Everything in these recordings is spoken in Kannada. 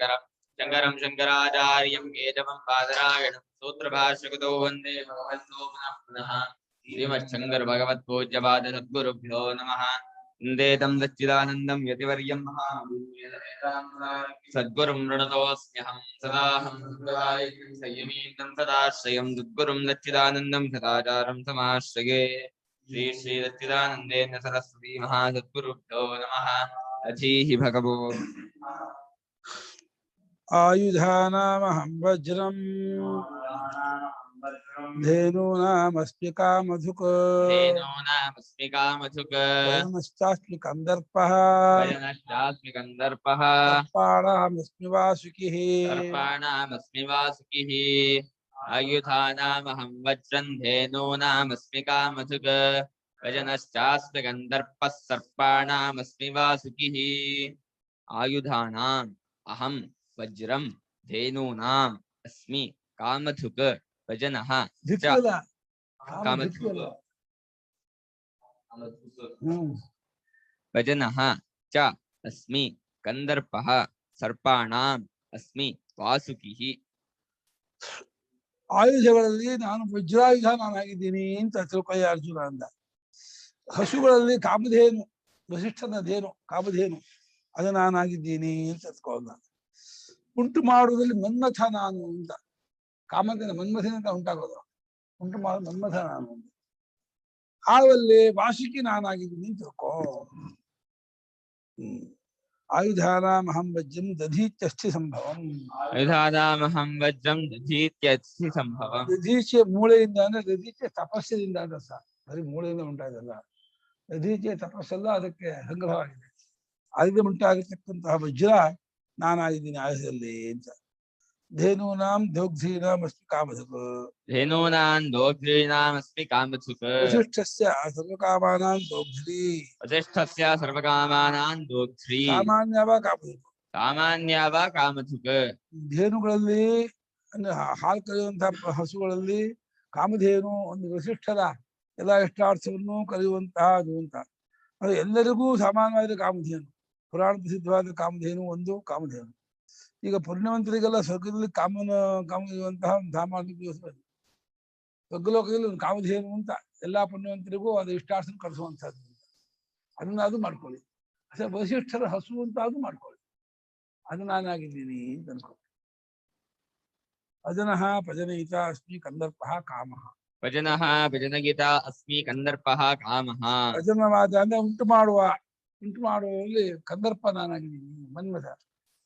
शंकरं शंकराचार्यं केशवं बादरायणं सूत्रभाष्यकृतो वन्दे भगवतो पुनः पुनः श्रीमच्छंकर भगवत्पूज्यपाद सद्गुरुभ्यो नमः। वन्देतं सच्चिदानन्दं यतिवर्यं सद्गुरुं प्रणतोऽस्म्यहं सदाहं संयमीनं सदाश्रयं सद्गुरुं सच्चिदानन्दं सदाचारं समाश्रये। श्री श्री सच्चिदानन्देन सरस्वती महासद्गुरुभ्यो नमः। अधीहि भगवो आयुधानामहं वज्रं धेनूनामस्मि कामधुक् धेनूनामस्मि कामधुक् वयनश्चास्मि कन्दर्पः वयनश्चास्मि कन्दर्पः सर्पाणामस्मि वासुकिः सर्पाणामस्मि वासुकिः आयुधानामहं वज्रं धेनूनामस्मि कामधुक् वयनश्चास्मि कन्दर्पः सर्पाणामस्मि वासुकिः। आयुधानाम् अहं वज्रं धेनूनाम् अस्मि कामधुक् वजनः वजनः च अस्मि कंदर्पः सर्पाणाम् अस्मि वासुकिः। ಆಯುಧಗಳಲ್ಲಿ ನಾನು ವಜ್ರಾಯುಧ ನಾನಾಗಿದ್ದೀನಿ ಅಂತ ತಿಳ್ಕೊಳ್ಳಿ ಅರ್ಜುನ ಅಂದ. ಹಸುಗಳಲ್ಲಿ ಕಾಮಧೇನು, ವಸಿಷ್ಠನ ಧೇನು ಕಾಮಧೇನು ಅದು ನಾನಾಗಿದ್ದೀನಿ ಅಂತ ತಿಳ್ಕೊಂಡ. ಉಂಟು ಮಾಡುವುದಲ್ಲಿ ಮನ್ಮಥ ನಾನು ಅಂತ, ಕಾಮಧೇನ ಮನ್ಮಥನಿಂದ ಉಂಟಾಗೋದು, ಉಂಟು ಮಾಡೋದು ಮನ್ಮಥ ನಾನು ಅಂತ. ಆವಲ್ಲಿ ವಾಸುಕಿ ನಾನಾಗಿದ್ದೀನಿ ಅಂತ ತಿಳ್ಕೋ. ಆಯುಧಾನಾಮಹಂ ವಜ್ರಂ ದಧೀತ್ಯಸ್ಥಿ ಸಂಭವಂ. ಆಯುಧಾನಾಮಹಂ ವಜ್ರಂ ದಧೀತ್ಯಸ್ಥಿ ಸಂಭವಂ. ದಧೀಚೆ ಮೂಳೆಯಿಂದ ಅಂದ್ರೆ ದಧೀಚೆ ತಪಸ್ಸಿನಿಂದ ಅದ ಸಹ, ಬರೀ ಮೂಳೆಯಿಂದ ಉಂಟಾಗಲ್ಲ. ದಧೀಚೆ ತಪಸ್ಸೆಲ್ಲ ಅದಕ್ಕೆ ಸಂಗ್ರಹವಾಗಿದೆ. ಅದರಿಂದ ಉಂಟಾಗಿರ್ತಕ್ಕಂತಹ ವಜ್ರ ನಾನಾಗಿದ್ದೀನಿ ಆಯುಧದಲ್ಲಿ ಅಂತ. ಧೇನೂನಾಂ ದೋಗ್ಧೀನಾಂ ಅಸ್ಮಿ ಕಾಮಧುಕ್. ಧೇನೂನಾಂ ದೋಗ್ಧೀನಾಂ ಅಸ್ಮಿ ಕಾಮಧುಕ್. ವಸಿಷ್ಠಸ್ಯ ಸರ್ವಕಾಮಾನಾಂ ದೋಗ್ಧ್ರಿ. ವಸಿಷ್ಠಸ್ಯ ಸರ್ವಕಾಮಾನಾಂ ದೋಗ್ಧ್ರಿ. ಸಾಮಾನ್ಯವ ಕಾಮಧುಕ್. ಸಾಮಾನ್ಯವ ಕಾಮಧುಕ್. ಧೇನುಗಳಲ್ಲಿ ಅಂದ್ರೆ ಹಾಲು ಕರೆಯುವಂತಹ ಹಸುಗಳಲ್ಲಿ ಕಾಮಧೇನು ಒಂದು ವಸಿಷ್ಠದ ಎಲ್ಲ ಇಷ್ಟಾರ್ಥವನ್ನು ಕರೆಯುವಂತಹ ಅದು ಅಂತ. ಅದು ಎಲ್ಲರಿಗೂ ಸಾಮಾನ್ಯವಾದ ಕಾಮಧೇನು, ಪುರಾಣ ಪ್ರಸಿದ್ಧವಾದ ಕಾಮಧೇನು ಒಂದು ಕಾಮಧೇನು. ಈಗ ಪುಣ್ಯವಂತರಿಗೆಲ್ಲ ಸ್ವರ್ಗದಲ್ಲಿ ಕಾಮಿರುವಂತಹ ಸಾಮಾನ್ಯ ದಿವಸ ಸ್ವರ್ಗಲೋಕದಲ್ಲಿ ಒಂದು ಕಾಮಧೇನು ಅಂತ ಎಲ್ಲಾ ಪುಣ್ಯವಂತರಿಗೂ ಅದು ಇಷ್ಟಾರ್ಥ ಕಳಿಸುವಂತಹದ್ದು. ಅದನ್ನ ಅದು ಮಾಡ್ಕೊಳ್ಳಿ. ಅಷ್ಟೇ ವಸಿಷ್ಠರ ಹಸು ಅಂತ ಅದು ಮಾಡ್ಕೊಳ್ಳಿ. ಅದು ನಾನಾಗಿದ್ದೀನಿ ಅಂತ ಅನ್ಕೊಳ್ಳಿ. ಭಜನಃ ಭಜನಯಿತ ಅಸ್ಮಿ ಕಂದರ್ಪಃ ಕಾಮಃ. ಭಜನಃ ಭಜನಯಿತ ಅಸ್ಮಿ ಕಂದರ್ಪಃ ಕಾಮಃ. ಭಜನವಾದ ಅಂದ್ರೆ ಉಂಟು ಮಾಡುವಲ್ಲಿ ಕಂದರ್ಪ ನಾನಾಗಿದ್ದೀನಿ, ಮನ್ಮಥ.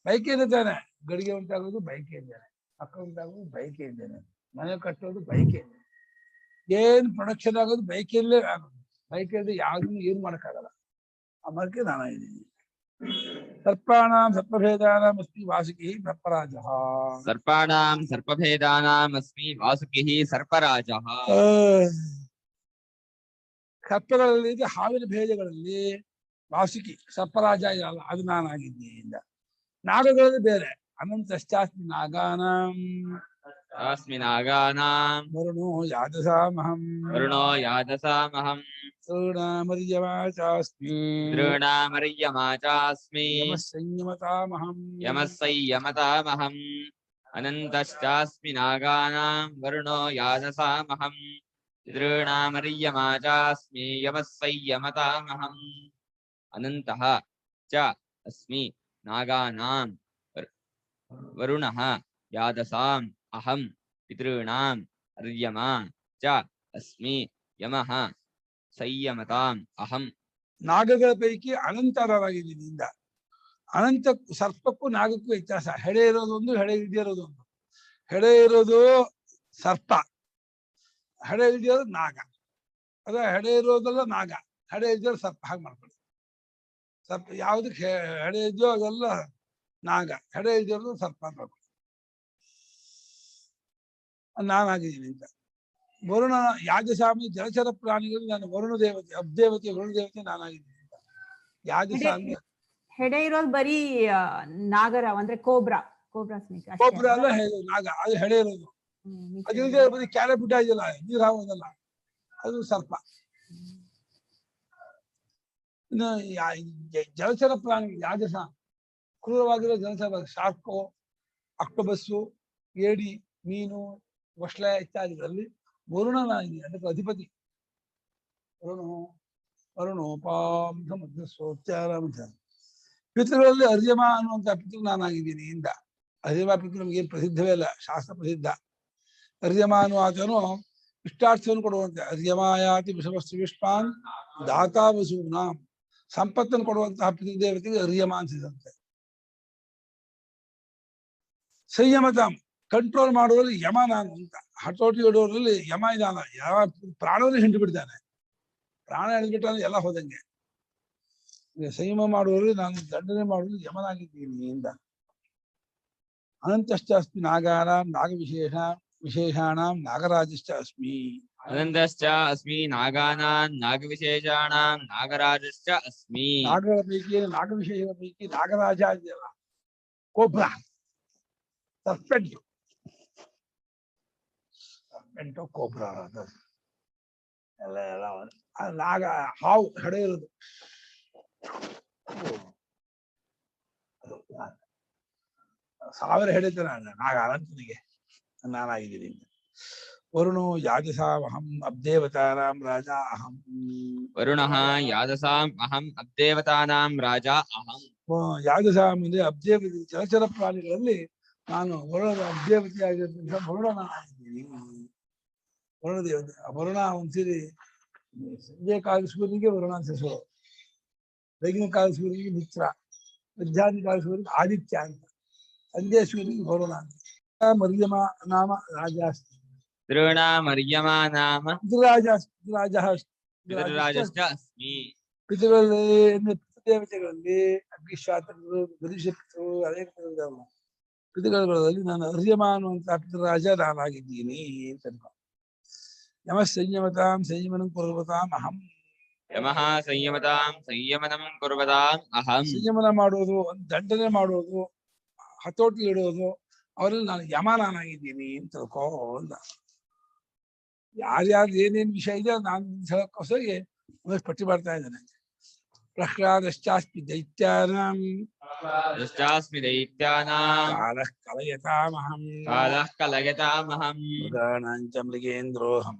ಬೈಕೆಯಿಂದ ತಾನೆ ಗಡಿಗೆ ಉಂಟಾಗೋದು ಬೈಕೆಯಿಂದಾನೆ, ಮಕ್ಕಳು ಉಂಟಾಗೋದು ಬೈಕೆಯಿಂದಾನೆ, ಮನೆ ಕಟ್ಟೋದು ಬೈಕೆಯಿಂದ, ಏನ್ ಪ್ರೊಡಕ್ಷನ್ ಆಗೋದು ಬೈಕೆಯಲ್ಲೇ ಆಗೋದು. ಬೈಕೆಯಿಂದ ಯಾವ್ದನ್ನು ಏನ್ ಮಾಡಕ್ಕಾಗಲ್ಲ. ಆ ಮರಕ್ಕೆ ನಾನಾಗಿದ್ದೀನಿ. ಸರ್ಪಾಣಾಂ ಸರ್ಪಭೇದಾನಾಂ ಅಸ್ಮಿ ವಾಸುಕಿ ಸರ್ಪರಾಜಃ. ಸರ್ಪಾಣಾಂ ಸರ್ಪಭೇದಾನಾಂ ಅಸ್ಮಿ ವಾಸುಕಿ ಸರ್ಪರಾಜಃ. ಸರ್ಪಗಳಲ್ಲಿ ಹಾವಿನ ಭೇದಗಳಲ್ಲಿ ವಾಸುಕಿ ಸರ್ಪರಾಜ ಇದಲ್ಲ, ಅದು ನಾನಾಗಿದ್ದೀನಿ. ನಾಗಗಳಲ್ಲಿ ಬೇರೆ ಅನಂತಶ್ಚಾಸ್ಮಿ ನಾಗಾನಾಂ ಅಸ್ಮಿ ನಾಗಾನಾಂ ವರುಣೋ ಯಾದಸಾಮಹಂ. ವರುಣೋ ಯಾದಸಾಮಹಂ. ತೃಣಾಮರ್ಯಮಾ ಚಾಸ್ಮಿ. ತೃಣಾಮರ್ಯಮಾ ಚಾಸ್ಮಿ. ಯಮಸ್ಸಂಯಮತಾಮಹಂ. ಯಮಸ್ಸಂಯಮತಾಮಹಂ. ಅನಂತಶ್ಚಾಸ್ಮಿ ನಾಗಾನಾಂ ವರುಣೋ ಯಾದಸಾಮಹಂ. ತೃಣಾಮರ್ಯಮಾ ಚಾಸ್ಮಿ. ಯಮಸ್ಸಂಯಮತಾಮಹಂ. ಅನಂತಃ ಚ ಅಸ್ಮಿ ನಾಗಾನಾಂ ವರುಣಃ ಯಾದಸಾಂ ಅಹಂ. ಪಿತॄಣಾಂ ಅರ್ಯಮಾ ಚ ಅಸ್ಮಿ. ಯಮಃ ಸಂಯಮತಾಂ ಅಹಂ. ನಾಗಗಳ ಪೈಕಿ ಅನಂತರಾಗಿದ್ದೀನಿ. ಅನಂತ ಸರ್ಪಕ್ಕೂ ನಾಗಕ್ಕೂ ವ್ಯತ್ಯಾಸ. ಹೆಡೆ ಇರೋದೊಂದು, ಹೆಡೆ ಇಲ್ದೇ ಇರೋದೊಂದು. ಹೆಡೆ ಇರೋದು ಸರ್ಪ, ಹೆಡೆ ಇಲ್ದಿರೋದು ನಾಗ. ಅದ ಹೆಡೆ ಇರೋದಲ್ಲ ನಾಗ, ಹೆಡೆ ಇಲ್ದಿರೋ ಸರ್ಪ. ಹಾಗೆ ಮಾಡ್ಕೊಳ್ಳಿ. ಸರ್ಪ ಯಾವ್ದಕ್ಕೆ ಹೆಡೆ ಇದೆಯೋ ಅದೆಲ್ಲ ನಾಗ, ಹೆಡೆ ಇಲ್ದಿರೋದು ಸರ್ಪ ಅಂತ ಮಾಡ್ಕೊಳ್ಳಿ. ನಾನಾಗಿದ್ದೀನಿ ಅಂತ. ವರುಣ ಯಾಜಸಾಮಿ ಜಲಚರ ಪ್ರಾಣಿಗಳು ನಾನು ವರುಣ ದೇವತೆ, ಅಬ್ದೇವತೆ ವರುಣ ದೇವತೆ ನಾನಾಗಿದ್ದೀನಿ ಅಂತ. ಯಾಜಸಾಮಿ ಹೆಡೆ ಇರೋದು ಬರೀ ನಾಗರ ಅಂದ್ರೆ ಕೋಬ್ರಾ ಸ್ನೇಕ್. ಕೋಬ್ರಾ ಅಲ್ಲ, ನಾಗ ಅದು ಹೆಡೆ ಇರೋದು. ಅದಿಲ್ಲದೆ ಬರೀ ಕ್ಯಾರೆ ಬಿಟ್ಟ ಇದೆಯಲ್ಲ, ನೀರು ಹಾಕೋದಲ್ಲ, ಅದು ಸರ್ಪ. ಇನ್ನು ಜಲಚರ ಪ್ರಾಣಿ ಯಾಜಸ ಕ್ರೂರವಾಗಿರೋ ಜನಸ ಶಾರ್ಕು, ಅಕ್ಟೋಬಸ್ಸು, ಏಡಿ, ಮೀನು, ಮೊಸಳೆ ಇತ್ಯಾದಿಗಳಲ್ಲಿ ವರುಣ ನಾನಾಗಿದ್ದೀನಿ, ಅದಕ್ಕೆ ಅಧಿಪತಿ ವರುಣೋಪಾಂ ಸಮುದ್ರಸ್ವೋಚ್ಚಾರಾಮ. ಪಿತೃಗಳಲ್ಲಿ ಅರ್ಯಮ ಅನ್ನುವಂಥ ಪಿತೃ ನಾನಾಗಿದ್ದೀನಿ ಇಂದ. ಅರ್ಯಮ ಪಿತೃ ನಮಗೇನು ಪ್ರಸಿದ್ಧವೇ ಅಲ್ಲ, ಶಾಸ್ತ್ರ ಪ್ರಸಿದ್ಧ. ಅರ್ಯಮ ಅನ್ನುವ ಆತನು ಇಷ್ಟಾರ್ಥವನ್ನು ಕೊಡುವಂತೆ ಅರ್ಯಮಾಯಾತಿ ವಿಷವಸ್ತು ವಿಷ್ಪಾನ್ ದಾತಾ ವಸೂನಾಂ, ಸಂಪತ್ತನ್ನು ಕೊಡುವಂತಹ ಪಿತೃದೇವತೆಗೆ ಅರ್ಯಮ ಅನಿಸಿದಂತೆ. ಸಂಯಮತಾಂ, ಕಂಟ್ರೋಲ್ ಮಾಡುವಲ್ಲಿ ಯಮ ನಾನು ಅಂತ. ಹತೋಟಿ ಇಡುವವರಲ್ಲಿ ಯಮ ಇದಾನ. ಯಾವ ಪ್ರಾಣವನ್ನು ಹಿಂಡು ಬಿಡ್ತಾನೆ, ಪ್ರಾಣ ಹಿಡಿದ್ಬಿಟ್ಟಾನೆ ಎಲ್ಲ ಹೋದಂಗೆ. ಸಂಯಮ ಮಾಡುವವರಲ್ಲಿ ನಾನು ದಂಡನೆ ಮಾಡುವುದು ಯಮನಾಗಿದ್ದೀನಿ ಎಂದ. ಅನಂತಶ್ಚ ಅಸ್ಮಿ ನಾಗಾನಾಂ ವಿಶೇಷಾಣಾಂ ನಾಗರಾಜಶ್ಚ ಅಸ್ಮಿ. ಅನಂತಶ್ಚ ಅಸ್ಮಿ ನಾಗಾನಾಂ ನಾಗವಿಶೇಷಾಣಾಂ ನಾಗರಾಜಶ್ಚ ಅಸ್ಮಿ. ನಾಗರ ಪೈಕಿ ನಾಗವಿಶೇಷಗಳ ಪೈಕಿ ನಾಗರಾಜ ಇದೆಯಲ್ಲ, ಕೋಬ್ರಾ, ಸರ್ಪೆಂಟು ಕೋಬ್ರಾ ಎಲ್ಲ ಎಲ್ಲ ನಾಗ, ಹಾವು, ಹೆಡೆ ಇರೋದು. ಸಾವಿರ ಹೆಡೆತ ನಾಗ ಅನಂತನಿಗೆ ನಾನಾಗಿದ್ದೀನಿ. ವರುಣೋ ಯಾಜಸಾಮಹಂ ಅಬ್ದೇವತಾನಾಂ ರಾಜ ಅಹಂ. ವರುಣಃ ಯಾದಸಾಂ ಅಹಂ ಅಬ್ದೇವತಾನಾಂ ರಾಜ ಅಹಂ. ಯಾಜಸಾಂ ಅಂದ್ರೆ ಅಬ್ದೇವತೆ, ಜಲಚರ ಪ್ರಾಣಿಗಳಲ್ಲಿ ನಾನು ವರುಣದ ಅಬ್ದೇವತೆಯಾಗಿರ್ತಕ್ಕಂಥ ವರುಣ ನಾನಾಗಿದ್ದೀನಿ. ವರುಣ ದೇವತೆ. ವರುಣ ಒಂದ್ಸರಿ ಸಂಜೆ ಕಾಲ ಸೂರ್ಯನಿಗೆ ವರುಣ ಅಂತ ಹೆಸರು, ಬೆಳಗಿನ ಕಾಲ ಸೂರ್ಯನಿಗೆ ಮಿತ್ರ, ಮಧ್ಯಾಹ್ನ ಕಾಲ ಸೂರ್ಯನಿಗೆ ಆದಿತ್ಯ ಅಂತ, ಸಂಜೆ ಸೂರ್ಯನಿಗೆ ವರುಣ ಅಂತ. ಮರ್ಯಮ ನಾಮ ರಾಜಾಸ್ತಿ. ಮರ್ಯಮ ನಾಮ ಪಿತೃರಾಜಶ್ಚ ಅಸ್ಮಿ. ಪಿತೃದೇವತೆಗಳಲ್ಲಿ ಅಗ್ನಿಶಾಸ್ತ್ರಗಳು, ಗರಿಷ್ಠರು, ಅನೇಕ ಪಿತೃಗಳಲ್ಲಿ ನಾನು ಅರ್ಯಮ ಅನ್ನುವಂತಹ ಪಿತೃರಾಜ ನಾನಾಗಿದ್ದೀನಿ ಅಂತ. ಯಮ ಸಂಯಮತಾಂ ಸಂಯಮನಂ ಕುರ್ವತಾಂ ಅಹಂ. ಯಮಃ ಸಂಯಮತಾಂ ಸಂಯಮನಂ ಕುರ್ವತಾಂ ಅಹಂ. ಸಂಯಮನ ಮಾಡುವುದು, ದಂಡನೆ ಮಾಡುವುದು, ಹತೋಟಿ ಇಡುವುದು, ಅವರಲ್ಲಿ ನಾನು ಯಮ ನಾನಾಗಿದ್ದೀನಿ ಅಂತ ತಿಳ್ಕೋ ಅಂದ. ಯಾರ್ಯಾರು ಏನೇನು ವಿಷಯ ಇದೆ ನಾನು ಹೇಳಕ್ಕೋಸ್ಕರ ಪಟ್ಟಿ ಮಾಡ್ತಾ ಇದ್ದೇನೆ. ಪ್ರಹ್ಲಾದಶ್ಚಾಸ್ಮಿ ದೈತ್ಯಾನಾಂ ಕಾಲಃ ಕಲಯತಾಮಹಂ. ಮೃಗಾಣಾಂಚ ಮೃಗೇಂದ್ರೋಹಂ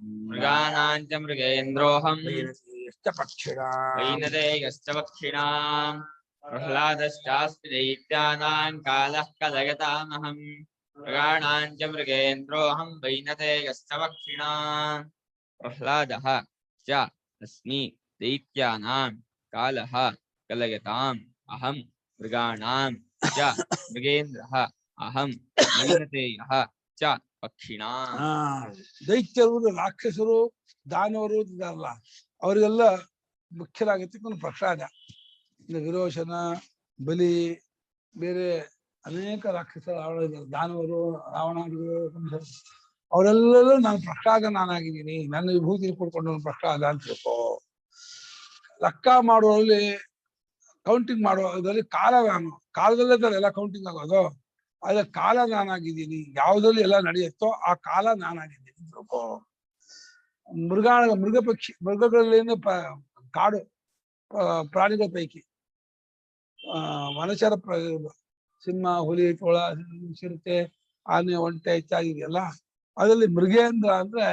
ವೈನತೇಯಶ್ಚ ಪಕ್ಷಿಣಾಂ. ಪ್ರಹ್ಲಾದಶ್ಚಾಸ್ಮಿ ದೈತ್ಯಾನಾಂ ಕಾಲಃ ಕಲಯತಾಮಹಂ. ಮೃಗಾಣಾಂಚ ಮೃಗೇಂದ್ರೋಹಂ ವೈನತೇಯಶ್ಚ ಪಕ್ಷಿಣಾಂ. ಪ್ರಹ್ಲಾದಃ ಚ ಅಸ್ಮಿ ದೈತ್ಯಾನಾಂ ಕಾಲಃ ಕಲಯತಾಂ ಅಹಂ. ಮೃಗಾಣಾಂ ಚ ಮೃಗೇಂದ್ರಃ ಅಹಂ. ವೈನತೇಯಃ ಚ ಪಕ್ಷಿಣಾಂ. ದೈತ್ಯರು, ರಾಕ್ಷಸರು, ದಾನವರು ಇದ್ದಾರಲ್ಲ, ಅವರಿಗೆಲ್ಲ ಮುಖ್ಯರಾಗಿರ್ತಕ್ಕಂಥ ಪ್ರಹ್ಲಾದ. ವಿರೋಚನ, ಬಲಿ, ಬೇರೆ ಅನೇಕ ರಾಕ್ಷಸರು ದಾನವರು, ರಾವಣಾದಿಗಳು, ಅವರೆಲ್ಲರೂ ನಾನು ಪ್ರಹ್ಲಾದ ನಾನಾಗಿದ್ದೀನಿ. ನನ್ನ ವಿಭೂತಿ ಕೊಡ್ಕೊಂಡು ಪ್ರಹ್ಲಾದ ಅಂತ ತಿಳ್ಕೋ. ಲೆಕ್ಕ ಮಾಡುವಲ್ಲಿ, ಕೌಂಟಿಂಗ್ ಮಾಡುವುದರಲ್ಲಿ ಕಾಲ ನಾನು, ಕಾಲದಲ್ಲೇ ತರ ಎಲ್ಲ ಕೌಂಟಿಂಗ್ ಆಗೋದು, ಆದ್ರೆ ಕಾಲ ನಾನಾಗಿದ್ದೀನಿ. ಯಾವುದ್ರಲ್ಲಿ ಎಲ್ಲ ನಡೆಯುತ್ತೋ ಆ ಕಾಲ ನಾನಾಗಿದ್ದೀನಿ ತಿಳ್ಕೋ. ಮೃಗ ಪಕ್ಷಿ, ಮೃಗಗಳಲ್ಲಿ ಕಾಡು ಪ್ರಾಣಿಗಳ ಪೈಕಿ ವನಚರ ಸಿಂಹ, ಹುಲಿ, ತೋಳ, ಚಿರತೆ, ಆನೆ, ಒಂಟೆ ಇತ್ಯಾದಿ ಇದೆಯಲ್ಲ, ಅದರಲ್ಲಿ ಮೃಗೇಂದ್ರ ಅಂದ್ರೆ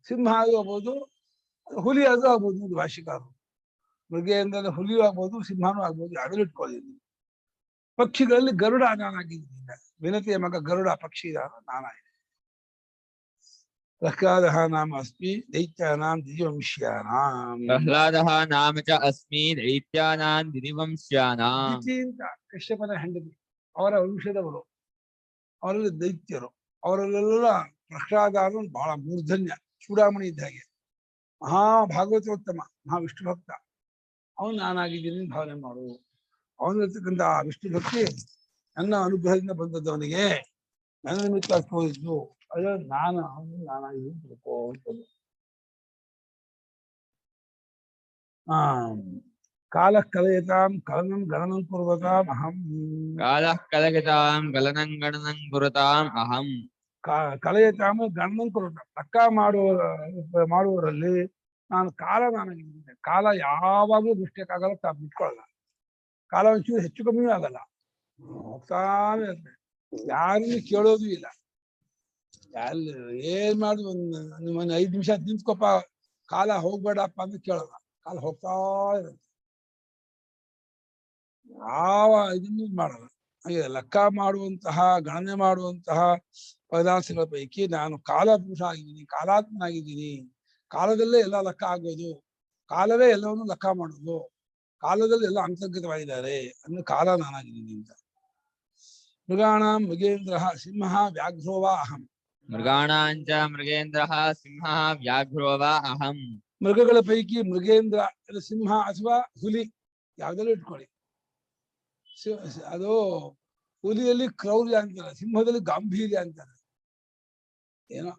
ಸಿಂಹ ಆಗ್ಬೋದು, ಹುಲಿ ಅದು ಆಗ್ಬೋದು. ಒಂದು ಭಾಷಿಕಾರರು ಮೃಗೇಂದ್ರ ಹುಲಿಯೂ ಆಗ್ಬೋದು, ಸಿಂಹನೂ ಆಗ್ಬೋದು, ಅದರಲ್ಲಿ ಇಟ್ಕೊಂಡಿದ್ದೀನಿ. ಪಕ್ಷಿಗಳಲ್ಲಿ ಗರುಡ ನಾನಾಗಿದ್ದೀನಿ. ವಿನತಿಯ ಮಗ ಗರುಡ ಪಕ್ಷಿ ನಾನಾಗಿದೆ. ಪ್ರಹ್ಲಾದಃ ನಾಮ ಅಸ್ಮಿ ದೈತ್ಯಾನಾಂ ದಿದಿವಂಶ್ಯಾನಾಂ. ಪ್ರಹ್ಲಾದಃ ನಾಮ ಚ ಅಸ್ಮಿ ದೈತ್ಯಾನಾಂ ದಿದಿವಂಶ್ಯಾನಾಂ. ದಿತಿ ಅಂತ ಕಶ್ಯಪನ ಹೆಂಡತಿ, ಅವರ ವಂಶದವರು, ಅವರಲ್ಲಿ ದೈತ್ಯರು. ಅವರಲ್ಲೆಲ್ಲ ಪ್ರಹ್ಲಾದನು ಬಹಳ ಮೂರ್ಧನ್ಯ, ಚೂಡಾಮಣಿ ಇದ್ದ ಹಾಗೆ, ಮಹಾಭಾಗವತೋತ್ತಮ, ಮಹಾವಿಷ್ಣು ಭಕ್ತ. ಅವನು ನಾನಾಗಿದ್ದೀನಿ ಭಾವನೆ ಮಾಡು. ಅವನಿರ್ತಕ್ಕಂಥ ವಿಷ್ಣು ಭಕ್ತಿ ನನ್ನ ಅನುಗ್ರಹದಿಂದ ಬಂದದ್ದವನಿಗೆ, ನನ್ನ ನಿಮಿತ್ತ ಹೋಗಿದ್ದು. ಅದ ಅವನು ನಾನಾಗಿದ್ದೀನಿ ತಿಳ್ಕೋ ಅಂತದ್ದು. ಕಾಲಃ ಕಲಯತಾಂ ಕಲನಂ ಗಣನಂ ಕುರ್ವತಾಂ ಅಹಂ. ಕಾಲಃ ಕಲಯತಾಂ ಗಲನಂ ಗಣನಂ ಕುರ್ವತಾಂ ಅಹಂ. ಕಲಯತಾಂ ಗಣನಂ ಕುರ್ವತಾಂ, ಲೆಕ್ಕ ಮಾಡುವವರಲ್ಲಿ ನಾನು ಕಾಲ ನಾನಾಗಿದ್ದೀನಿ. ಕಾಲ ಯಾವಾಗಲೂ ದೃಷ್ಟಿಯಕ್ಕಾಗಲ್ಲ, ಬಿಟ್ಕೊಳ್ಳಲ್ಲ. ಕಾಲ ಒಂಚೂರು ಹೆಚ್ಚು ಕಮ್ಮಿಯೂ ಆಗಲ್ಲ. ಹೋಗ್ತಾನೆ ಇರ್ತದೆ, ಯಾರನ್ನು ಕೇಳೋದು ಇಲ್ಲ. ಅಲ್ಲಿ ಏನ್ ಮಾಡುದು, ಒಂದು 5 ನಿಮಿಷ ನಿಂತ್ಕೊಪ್ಪ, ಕಾಲ ಹೋಗ್ಬೇಡಪ್ಪ ಅಂತ ಕೇಳಲ್ಲ, ಕಾಲ ಹೋಗ್ತಾ ಇರುತ್ತೆ, ಯಾವ ಇದನ್ನು ಮಾಡಲ್ಲ. ಹಾಗೆ ಲೆಕ್ಕ ಮಾಡುವಂತಹ, ಗಣನೆ ಮಾಡುವಂತಹ ಪದಾರ್ಥಗಳ ಪೈಕಿ ನಾನು ಕಾಲಪುರುಷ ಆಗಿದ್ದೀನಿ, ಕಾಲಾತ್ಮನಾಗಿದ್ದೀನಿ. ಕಾಲದಲ್ಲೇ ಎಲ್ಲ ಲೆಕ್ಕ ಆಗೋದು, ಕಾಲವೇ ಎಲ್ಲವನ್ನು ಲೆಕ್ಕ ಮಾಡೋದು, ಕಾಲದಲ್ಲಿ ಎಲ್ಲ ಅಂತರ್ಗತವಾಗಿದ್ದಾರೆ ಅಂದ್ರೆ ಕಾಲ ನಾನಾಗಿದ್ದೀನಿ ಅಂತ. ಮೃಗಾಣಾಂ ಮೃಗೇಂದ್ರ ಸಿಂಹ ವ್ಯಾಘ್ರೋ ವಾ ಅಹಂ. ಮೃಗಾಣಾಂಚ ಮೃಗೇಂದ್ರಃ ಸಿಂಹಃ ವ್ಯಾಘ್ರೋ ವಾ ಅಹಂ. ಮೃಗಗಳ ಪೈಕಿ ಮೃಗೇಂದ್ರ ಸಿಂಹ ಅಥವಾ ಹುಲಿ ಯಾವ್ದಲ್ಲೂ ಇಟ್ಕೊಳ್ಳಿ. ಅದು ಹುಲಿಯಲ್ಲಿ ಕ್ರೌರ್ಯ ಅಂತಾರೆ, ಸಿಂಹದಲ್ಲಿ ಗಾಂಭೀರ್ಯ ಅಂತಾರೆ. ಏನೋ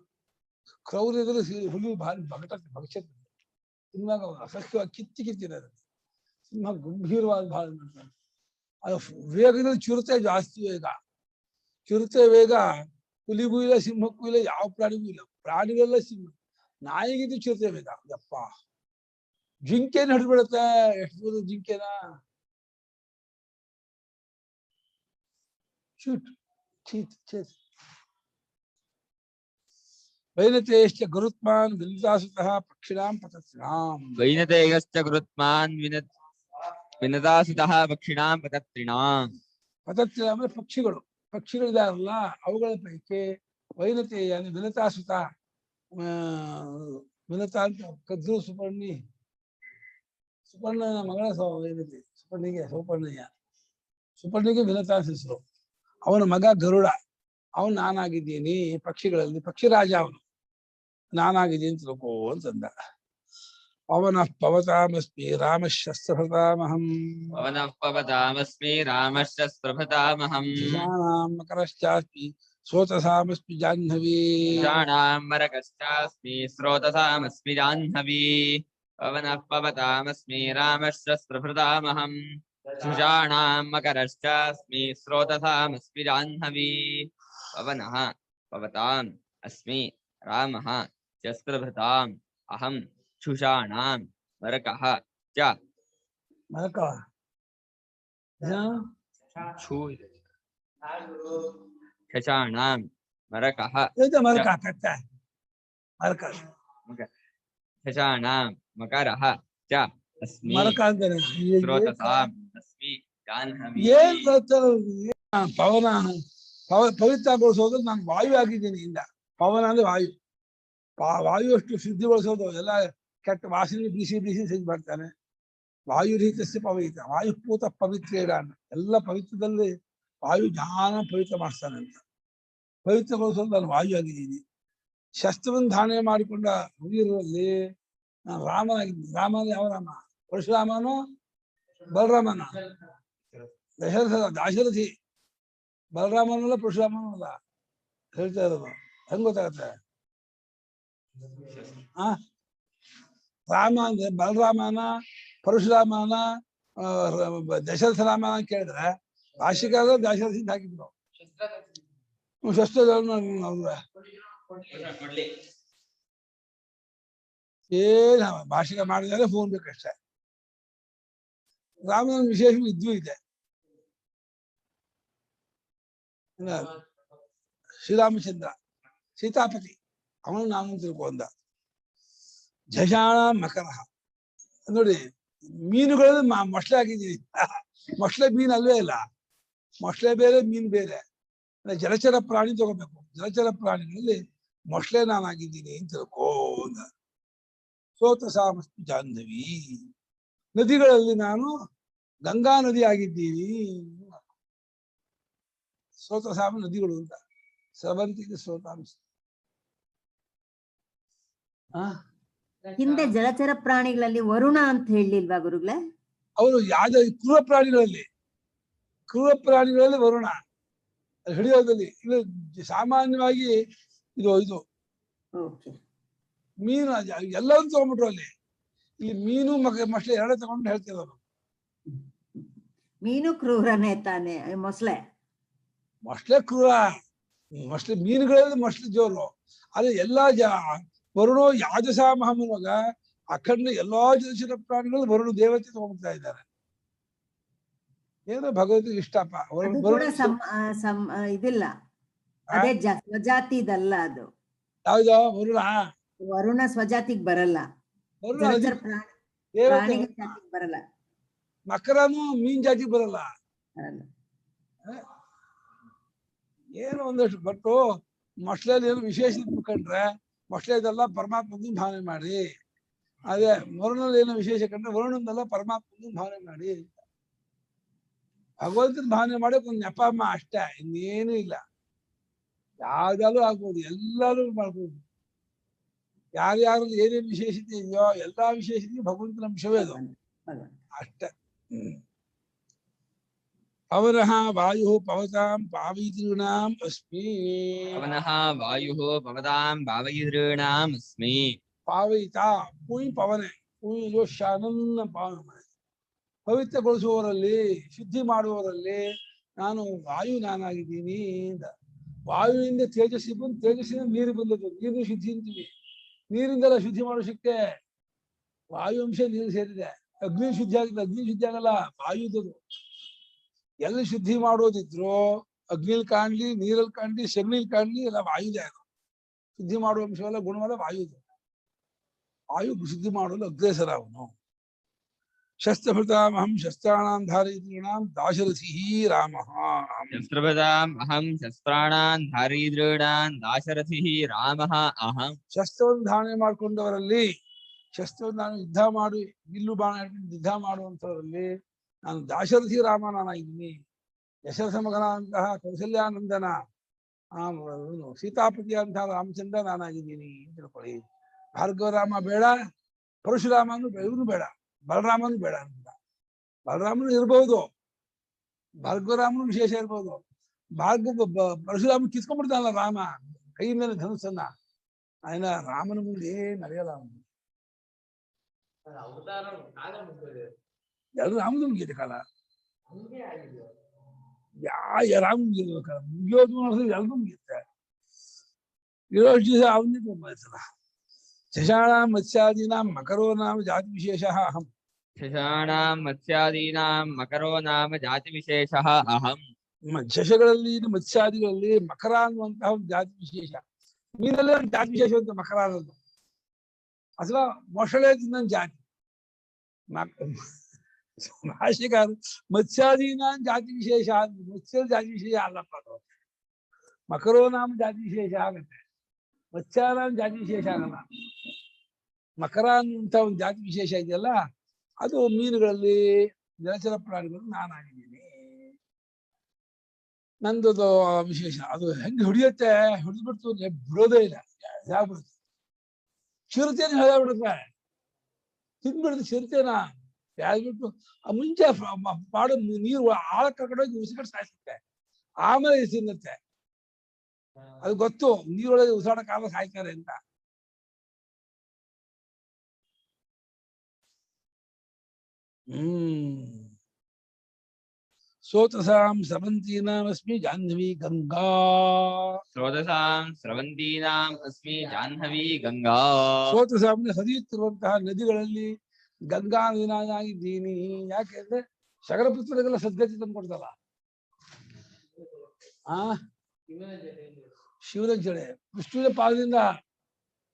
ಕ್ರೌರ್ಯದಲ್ಲಿ ಹುಲಿ ಭಾರಿ ಭವಿಷ್ಯತ್ ಸಿಂಹ ಅಸಹ್ಯವಾಗಿ ಕಿತ್ತಿರೋದು, ಸಿಂಹ ಗಂಭೀರವಾಗಿ ಬಹಳ ಮಾಡ್ತಾರೆ. ಅದು ವೇಗದಲ್ಲಿ ಚಿರತೆ ಜಾಸ್ತಿ ವೇಗ, ಚಿರತೆ ವೇಗ ಹುಲಿಗೂ ಇಲ್ಲ, ಸಿಂಹಕ್ಕೂ ಇಲ್ಲ, ಯಾವ ಪ್ರಾಣಿಗೂ ಇಲ್ಲ. ಪ್ರಾಣಿಗಳೆಲ್ಲ ಸಿಂಹ, ನಾಯಿಗಿದ್ದು ಚಿರತೆ ವೇಗ. ಯಪ್ಪ, ಜಿಂಕೆನ ಹಿಡಿದ್ಬಿಡುತ್ತೆ, ಎಷ್ಟು ದೂರ ಜಿಂಕೆನ ಶೂಟ್ ಚೀತ್. ವೈನತೇಶ್ಚ ಗರುತ್ಮಾನ್ ವಿನಿತಾಸುತಃ ಪಕ್ಷಿಣಾಂ ಪತತ್ರಿಣಾಂ. ವೈನತೇಯಶ್ಚ ಗುರುತ್ಮಾನ್ ವಿನತಾಸುತಃ ಪಕ್ಷಿಣಾಂ ಪತತ್ರಿಣಾಂ. ಪತತ್ರಿಣ ಅಂದ್ರೆ ಪಕ್ಷಿಗಳು, ಪಕ್ಷಿಗಳಿದಾರಲ್ಲ ಅವುಗಳ ಪೈಕಿ ವೈನತೇಯ ವಿನತಾಸುತ, ವಿನತ ಅಂತ ಕದ್ರು ಸುಪರ್ಣಿ, ಸುಪರ್ಣನ ಮಗಳ ವೈನತೆ, ಸುಪರ್ಣಿಗೆ ವಿನತ ಅಂತ ಹೆಸರು. ಅವನ ಮಗ ಗರುಡ, ಅವನು ನಾನಾಗಿದ್ದೀನಿ ಪಕ್ಷಿಗಳಲ್ಲಿ, ಪಕ್ಷಿರಾಜ ಅವನು, ನಾನಾಗಿದ್ದೀನಿ ತಿಳ್ಕೋ ಅಂತಂದ. ಪವನಃ ಪವತಾಮಸ್ಮಿ ರಾಮಶಸ್ತ್ರಭೃತಾಮಹಂ. ಪವನಃ ಪವತಾಮಸ್ಮಿ ರಾಮಶಸ್ತ್ರಭೃತಾಮಹಂ. ಮಕರಶ್ಚಾಸ್ಮಿ ಸ್ರೋತಸಾಮಸ್ಮಿ ಜಾಹ್ನವೀ. ಮರಕಶ್ಚಾಸ್ಮಿ ಸ್ರೋತಸಾಮಸ್ಮಿ ಜಾಹ್ನವೀ. ಪವನಃ ಪವತಾಮಸ್ಮಿ ರಾಮಶಸ್ತ್ರಭೃತಾಮಹಂ. ಧುಷಾಣಾಂ ಮಕರಶ್ಚಾಸ್ಮಿ ಸ್ರೋತಸಾಮಸ್ಮಿ ಜಾಹ್ನವೀ. ಪವನಃ ಪವತಾಂ ಅಸ್ಮಿ ರಾಮಃ ಶಸ್ತ್ರಭೃತಾಂ ಅಹಂ. ಛುಷಾಣಾಂ ಮರಕಃ ಚ. ಮರಕ ಶಶಾಣಾಂ ಮರಕಃ ಮರಕ ಕಟ್ಟ ಮರಕ ಶಶಾಣಾಂ ಮಕರಃ ಚ ಅಸ್ಮಿ ಮರಕ ಅಂತಾನೆ. ಸ್ರೋತಸಾಂ ಅಸ್ಮಿ ಜಾಹ್ನವೀ. ಏನ್ ಪವನ ಪವಿತ್ರಗೊಳಿಸೋದು ನಾನು ವಾಯು ಆಗಿದ್ದೀನಿ ಇಂದ. ಪವನ ಅಂದ್ರೆ ವಾಯು, ವಾಯು ಅಷ್ಟು ಶುದ್ಧಿಗೊಳಿಸೋದು, ಎಲ್ಲ ಕೆಟ್ಟ ವಾಸನೆ ಬಿಸಿ ಸಿದ್ದು ಬರ್ತಾನೆ. ವಾಯು ರೀತಿಯ ಪವಿತ್ರ, ವಾಯುಪೂತ ಪವಿತ್ರ ಎಲ್ಲ ಪವಿತ್ರದಲ್ಲಿ ವಾಯು ಜ್ಞಾನ ಪವಿತ್ರ ಮಾಡಿಸ್ತಾನೆ ಅಂತ. ಪವಿತ್ರಗೊಳಿಸೋದು ನಾನು ವಾಯು ಆಗಿದ್ದೀನಿ. ಶಸ್ತ್ರವನ್ನು ಧಾರಣೆ ಮಾಡಿಕೊಂಡ ವೀರರಲ್ಲಿ ನಾನು ರಾಮನಾಗಿದ್ದೀನಿ. ರಾಮನ ಯಾವ ರಾಮ? ಪರಶುರಾಮನೋ ಬಲರಾಮನ? ದಾಶರಥಿ ಬಲರಾಮನಲ್ಲ ಪರಶುರಾಮನಲ್ಲ ಹೇಳ್ತಾ ಇರೋದು. ಹೆಂಗ್ ಗೊತ್ತಾಗತ್ತೆ? ರಾಮ ಅಂದ್ರೆ ಬಲರಾಮನ, ಪರಶುರಾಮನ, ದಶರಥ ರಾಮನ ಕೇಳಿದ್ರೆ ಭಾಷಿಕಾರ ದಾಶರಥಿ ಹಾಕಿದ್ರು. ಶಸ್ತ್ರ ಏನ್ ಭಾಷಿಕ ಮಾಡಿದ್ರೆ ಫೋನ್ ಬೇಕಷ್ಟೇ. ರಾಮನ ವಿಶೇಷ ಇದ್ವೂ ಇದೆ. ಶ್ರೀರಾಮಚಂದ್ರ ಸೀತಾಪತಿ, ಅವನು ನಾನು ತಿಳ್ಕೊಂಡ. ಝಷಾಣ ಮಕರ ನೋಡಿ, ಮೀನುಗಳಲ್ಲಿ ಮೊಸಳೆ ಆಗಿದ್ದೀವಿ. ಮೊಸಳೆ ಮೀನು ಅಲ್ವೇ ಇಲ್ಲ, ಮೊಸಳೆ ಬೇರೆ ಮೀನು ಬೇರೆ. ಜಲಚರ ಪ್ರಾಣಿ ತಗೋಬೇಕು. ಜಲಚರ ಪ್ರಾಣಿಗಳಲ್ಲಿ ಮೊಸಳೆ ನಾನಾಗಿದ್ದೀನಿ ಅಂತ ತಿಳ್ಕೊಂಡ. ಸೋತಸಾಮಸ್ಮಿ ಜಾಹ್ನವೀ, ನದಿಗಳಲ್ಲಿ ನಾನು ಗಂಗಾ ನದಿ ಆಗಿದ್ದೀನಿ. ಸ್ರೋತಸಾಮ ನದಿಗಳು ಅಂತ, ಸ್ರವಂತಿಗೆ ಸ್ರೋತಾಂಶ. ಹಿಂದೆ ಜಲಚರ ಪ್ರಾಣಿಗಳಲ್ಲಿ ವರುಣ ಅಂತ ಹೇಳಿಲ್ವಾ ಗುರುಗಳೇ? ಅವರು ಯಾವ್ದು ಕ್ರೂರ ಪ್ರಾಣಿಗಳಲ್ಲಿ ವರುಣ ಹಿಡಿಯೋದಲ್ಲಿ. ಇದು ಸಾಮಾನ್ಯವಾಗಿ ಇದು ಮೀನು ಎಲ್ಲವೂ ತಗೊಂಡ್ಬಿಟ್ರು ಅಲ್ಲಿ. ಇಲ್ಲಿ ಮೀನು ಮೊಸಳೆ ಎರಡೇ ತಗೊಂಡು ಹೇಳ್ತಿರೋದು. ಮೀನು ಕ್ರೂರನೇ ತಾನೆ, ಮೊಸಳೆ ಕ್ರೂರ. ಮೊಸಳೆ ಮೀನುಗಳಲ್ಲಿ ಮೊಸಳೆ ಜೋರು. ಆದ್ರೆ ಎಲ್ಲಾ ವರುಣೋ ಯಾಜಸಾಮಹಮುವಾಗ ಅಖಂಡ ಎಲ್ಲಾ ಜಲಚರ ಪ್ರಾಣಿಗಳು ವರುಣ ದೇವತೆ ತಗೊಂಡ್ತಾ ಇದ್ದಾರೆ. ಏನೋ ಭಗವತಿಗೆ ಇಷ್ಟಪ್ಪ ಅದು ಕೂಡ ಇದಿಲ್ಲ, ಅದೇ ಸ್ವಜಾತಿದಲ್ಲ ಅದು. ಯಾವ್ದೋ ವರುಣ ವರುಣ ಸ್ವಜಾತಿಗ್ ಬರಲ್ಲ, ವರುಣ ಜಲಚರ ಪ್ರಾಣಿಗಳ ಜಾತಿಗೆ ಬರಲ್ಲ. ಮಕರನು ಮೀನ್ ಜಾತಿಗೆ ಬರಲ್ಲ. ಬರಲ್ಲ. ಏನು ಒಂದಷ್ಟು ಬಟ್ಟು ಮೊಸಳೆಯಲ್ಲಿ ಏನು ವಿಶೇಷ ಕಂಡ್ರೆ ಮೊಸಳೆದೆಲ್ಲ ಪರಮಾತ್ಮನ ಭಾವನೆ ಮಾಡಿ, ಅದೇ ವರುಣಲ್ಲಿ ಏನೋ ವಿಶೇಷ ಕಂಡ್ರೆ ವರುಣದೆಲ್ಲ ಪರಮಾತ್ಮನ ಭಾವನೆ ಮಾಡಿ, ಭಗವಂತನ ಭಾವನೆ ಮಾಡೋಕೆ ಒಂದು ನೆಪ ಅಮ್ಮ ಅಷ್ಟೇ, ಇನ್ನೇನು ಇಲ್ಲ. ಯಾವ್ದಾದ್ರು ಆಗ್ಬೋದು, ಎಲ್ಲಾರು ಮಾಡ್ಬೋದು. ಯಾರ್ಯಾರಲ್ಲಿ ಏನೇನು ವಿಶೇಷತೆ ಇದೆಯೋ ಎಲ್ಲಾ ವಿಶೇಷತೆಗೆ ಭಗವಂತನ ಅಂಶವೇ ಅದು ಅಷ್ಟೇ. ಪವನಃ ವಾಯು ಪವತಾಂ ಪಾವಯಿತॄಣಾಂ ಅಸ್ಮಿ. ಪವನಃ ವಾಯು ಪವತಾಂ ಪಾವಯಿತॄಣಾಂ ಅಸ್ಮಿ. ಪಾವಯಿತ ಪೂಯಿ ಪವನೆ, ಪೂಯಿ ಶಾನನ್ನ ಪಾವನ, ಪವಿತ್ರಗೊಳಿಸುವವರಲ್ಲಿ ಶುದ್ಧಿ ಮಾಡುವವರಲ್ಲಿ ನಾನು ವಾಯು ನಾನಾಗಿದ್ದೀನಿ ಅಂತ. ವಾಯುವಿಂದ ತೇಜಸ್ಸಿ ಬಂದು ತೇಜಸ್ಸಿನ ನೀರು ಬಂದದ್ದು, ನೀರು ಶುದ್ಧಿ ಅಂತೀವಿ. ನೀರಿಂದೆಲ್ಲ ಶುದ್ಧಿ ಮಾಡೋ ಶಕ್ತಿ ವಾಯು ಅಂಶ ನೀರು ಸೇರಿದೆ. ಅಗ್ನಿ ಶುದ್ಧಿ ಆಗಿದೆ, ಅಗ್ನಿ ಶುದ್ಧಿ ಆಗಲ್ಲ, ವಾಯುದದು. ಎಲ್ಲಿ ಶುದ್ಧಿ ಮಾಡೋದಿದ್ರು ಅಗ್ನಿಲ್ ಕಾಣ್ಲಿ, ನೀರಲ್ಲಿ ಕಾಣ್ಲಿ, ಸಗಣಿಲ್ ಕಾಣ್ಲಿ, ಎಲ್ಲ ವಾಯುದೇ. ಅದು ಶುದ್ಧಿ ಮಾಡುವ ಅಂಶವೆಲ್ಲ ಗುಣವಲ್ಲ ವಾಯುದು. ವಾಯು ಶುದ್ಧಿ ಮಾಡಲು ಅಗ್ರೇಸರ ಅವನು. ಶಸ್ತ್ರಭೃತಾಮಹಂ ಶಸ್ತ್ರಾಣಾಂ ಧಾರಯಿತॄಣಾಂ ದಾಶರಥಿ ರಾಮಃ. ಶಸ್ತ್ರಭೃತಾಂ ಅಹಂ ಶಸ್ತ್ರಾಣಾಂ ಧಾರಯಿತॄಣಾಂ ದಾಶರಥಿ ರಾಮಃ ಅಹಂ. ಶಸ್ತ್ರವನ್ನು ಧಾರಣೆ ಮಾಡಿಕೊಂಡವರಲ್ಲಿ, ಶಸ್ತ್ರವನ್ನು ನಾನು ಯುದ್ಧ ಮಾಡಿ ಬಿಲ್ಲು ಬಾಣ ಹಿಡ್ಕೊಂಡು ಯುದ್ಧ ಮಾಡುವಂಥವರಲ್ಲಿ ನಾನು ದಾಶರಥಿ ರಾಮ ನಾನಾಗಿದ್ದೀನಿ. ಯಶರಥ ಮಗನಾದಂತಹ ಕೌಸಲ್ಯಾನಂದನ ಸೀತಾಪತಿ ಅಂತಹ ರಾಮಚಂದ್ರ ನಾನಾಗಿದ್ದೀನಿ ಅಂತ ತಿಳ್ಕೊಳ್ಳಿ. ಭಾರ್ಗವರಾಮ ಬೇಡ, ಪರಶುರಾಮನು ಇವನು ಬೇಡ, ಬಲರಾಮನು ಬೇಡ ಅಂತ. ಬಲರಾಮನು ಇರ್ಬೋದು, ಭಾರ್ಗವರಾಮನು ವಿಶೇಷ ಇರ್ಬೋದು. ಪರಶುರಾಮ ಕಿತ್ಕೊಂಡ್ಬಿಡ್ತಾನಲ್ಲ ರಾಮ ಕೈ ಮೇಲೆ ಧನುಸ್ಸನ್ನ, ಆಯ್ನ ರಾಮನ ಮುಂದೆ ನಡೆಯಲ್ಲ ಅವನು. ಎಲ್ಲರೂ ರಾಮನ ಮುಗಿಯುತ್ತೆ ಕಾಲ, ರಾಮ ಮುಗಿಯೋದು ಮುಗಿಯೋದು ಎಲ್ರೂ ಮುಗಿಯುತ್ತೆ. ಇರೋಷ್ಟು ದಿವಸ ಅವನೇ ತುಂಬಾಯ್ತಲ್ಲ. ಶಶಾಣಾಂ ಮತ್ಸ್ಯಾದೀನಾಂ ಮಕರೋ ನಾಮ ಜಾತಿ ವಿಶೇಷ ಅಹಂ. ಶಶಾಣಾಂ ಮತ್ಸ್ಯಾದೀನಾಂ ಮಕರೋ ನಾಮ ಜಾತಿ ವಿಶೇಷ ಅಹಂ. ಶಶಗಳಲ್ಲಿ ಮತ್ಸ್ಯಾದಿಗಳಲ್ಲಿ ಮಕರ ಅನ್ನುವಂತಹ ಒಂದು ಜಾತಿ ವಿಶೇಷ. ಮೀನಲ್ಲೇ ಒಂದು ಜಾತಿ ವಿಶೇಷ ಅಂತ ಮಕರ ಅನ್ನೋದು, ಅಥವಾ ಮೊಸಳೆ ತಿನ್ನ ಜಾತಿ. ಭಾಷೆಗಾರ ಮತ್ಸ್ಯಾದೀನ ಜಾತಿ ವಿಶೇಷ, ಮತ್ಸ್ಯ ಜಾತಿ ವಿಶೇಷ ಅಲ್ಲಪ್ಪ ಅದು. ಮಕರೋ ನಾಮ ಜಾತಿ ವಿಶೇಷ ಆಗತ್ತೆ, ಮತ್ಸ್ಯಾನಾಮ ಜಾತಿ ವಿಶೇಷ ಆಗಲ್ಲ. ಮಕರ ಅನ್ನುವಂಥ ಒಂದು ಜಾತಿ ವಿಶೇಷ ಇದೆಯಲ್ಲ, ಅದು ಮೀನುಗಳಲ್ಲಿ ಜಲಚರ ಪ್ರಾಣಿಗಳು ನಾನಾಗಿದ್ದೀನಿ. ನಂದದು ವಿಶೇಷ. ಅದು ಹೆಂಗೆ ಹೊಡಿಯುತ್ತೆ, ಹೊಡೆದ್ಬಿಡ್ತು ಬಿಡೋದೇ ಇಲ್ಲ, ಇದಾಗ್ಬಿಡುತ್ತೆ. ಚಿರತೆನ ಹೇಳ್ಬಿಡುತ್ತೆ, ತಿಂದ್ಬಿಡುತ್ತೆ ಚಿರತೆನ. ಯಾವ್ಬಿಟ್ಟು ಮುಂಚೆ ಮಾಡೋ ನೀರು ಆಳ ಕರ್ಕೊಂಡೋಗಿ ಉಸಿರು ಸಾಯಿಸುತ್ತೆ, ಆಮೇಲೆ ತಿನ್ನುತ್ತೆ. ಅದು ಗೊತ್ತು, ನೀರೊಳಗೆ ಉಸಾಡಕ್ಕಾಗ ಸಾಯ್ತಾರೆ ಅಂತ. ಸೋತಸಾಂ ಸ್ರವಂತೀನಾಂ ಅಸ್ಮಿ ಜಾಹ್ನವಿ ಗಂಗಾ. ಸ್ರೋತಸಾಂ ಸ್ರವಂತೀನಾಂ ಅಸ್ಮಿ ಜಾಹ್ನವಿ ಗಂಗಾ. ಸೋತಸಾಂ ಹರಿಯುತ್ತಿರುವಂತಹ ನದಿಗಳಲ್ಲಿ ಗಂಗಾ ನದಿನಾಗಿದ್ದೀನಿ. ಯಾಕೆಂದ್ರೆ ಶಗರಪುತ್ರರಿಗೆಲ್ಲ ಸದ್ಗತಿ ತಂದು ಕೊಡ್ತಲ್ಲ. ಶಿವನ ಜಡೆ ವಿಷ್ಣುವಿನ ಪಾದದಿಂದ,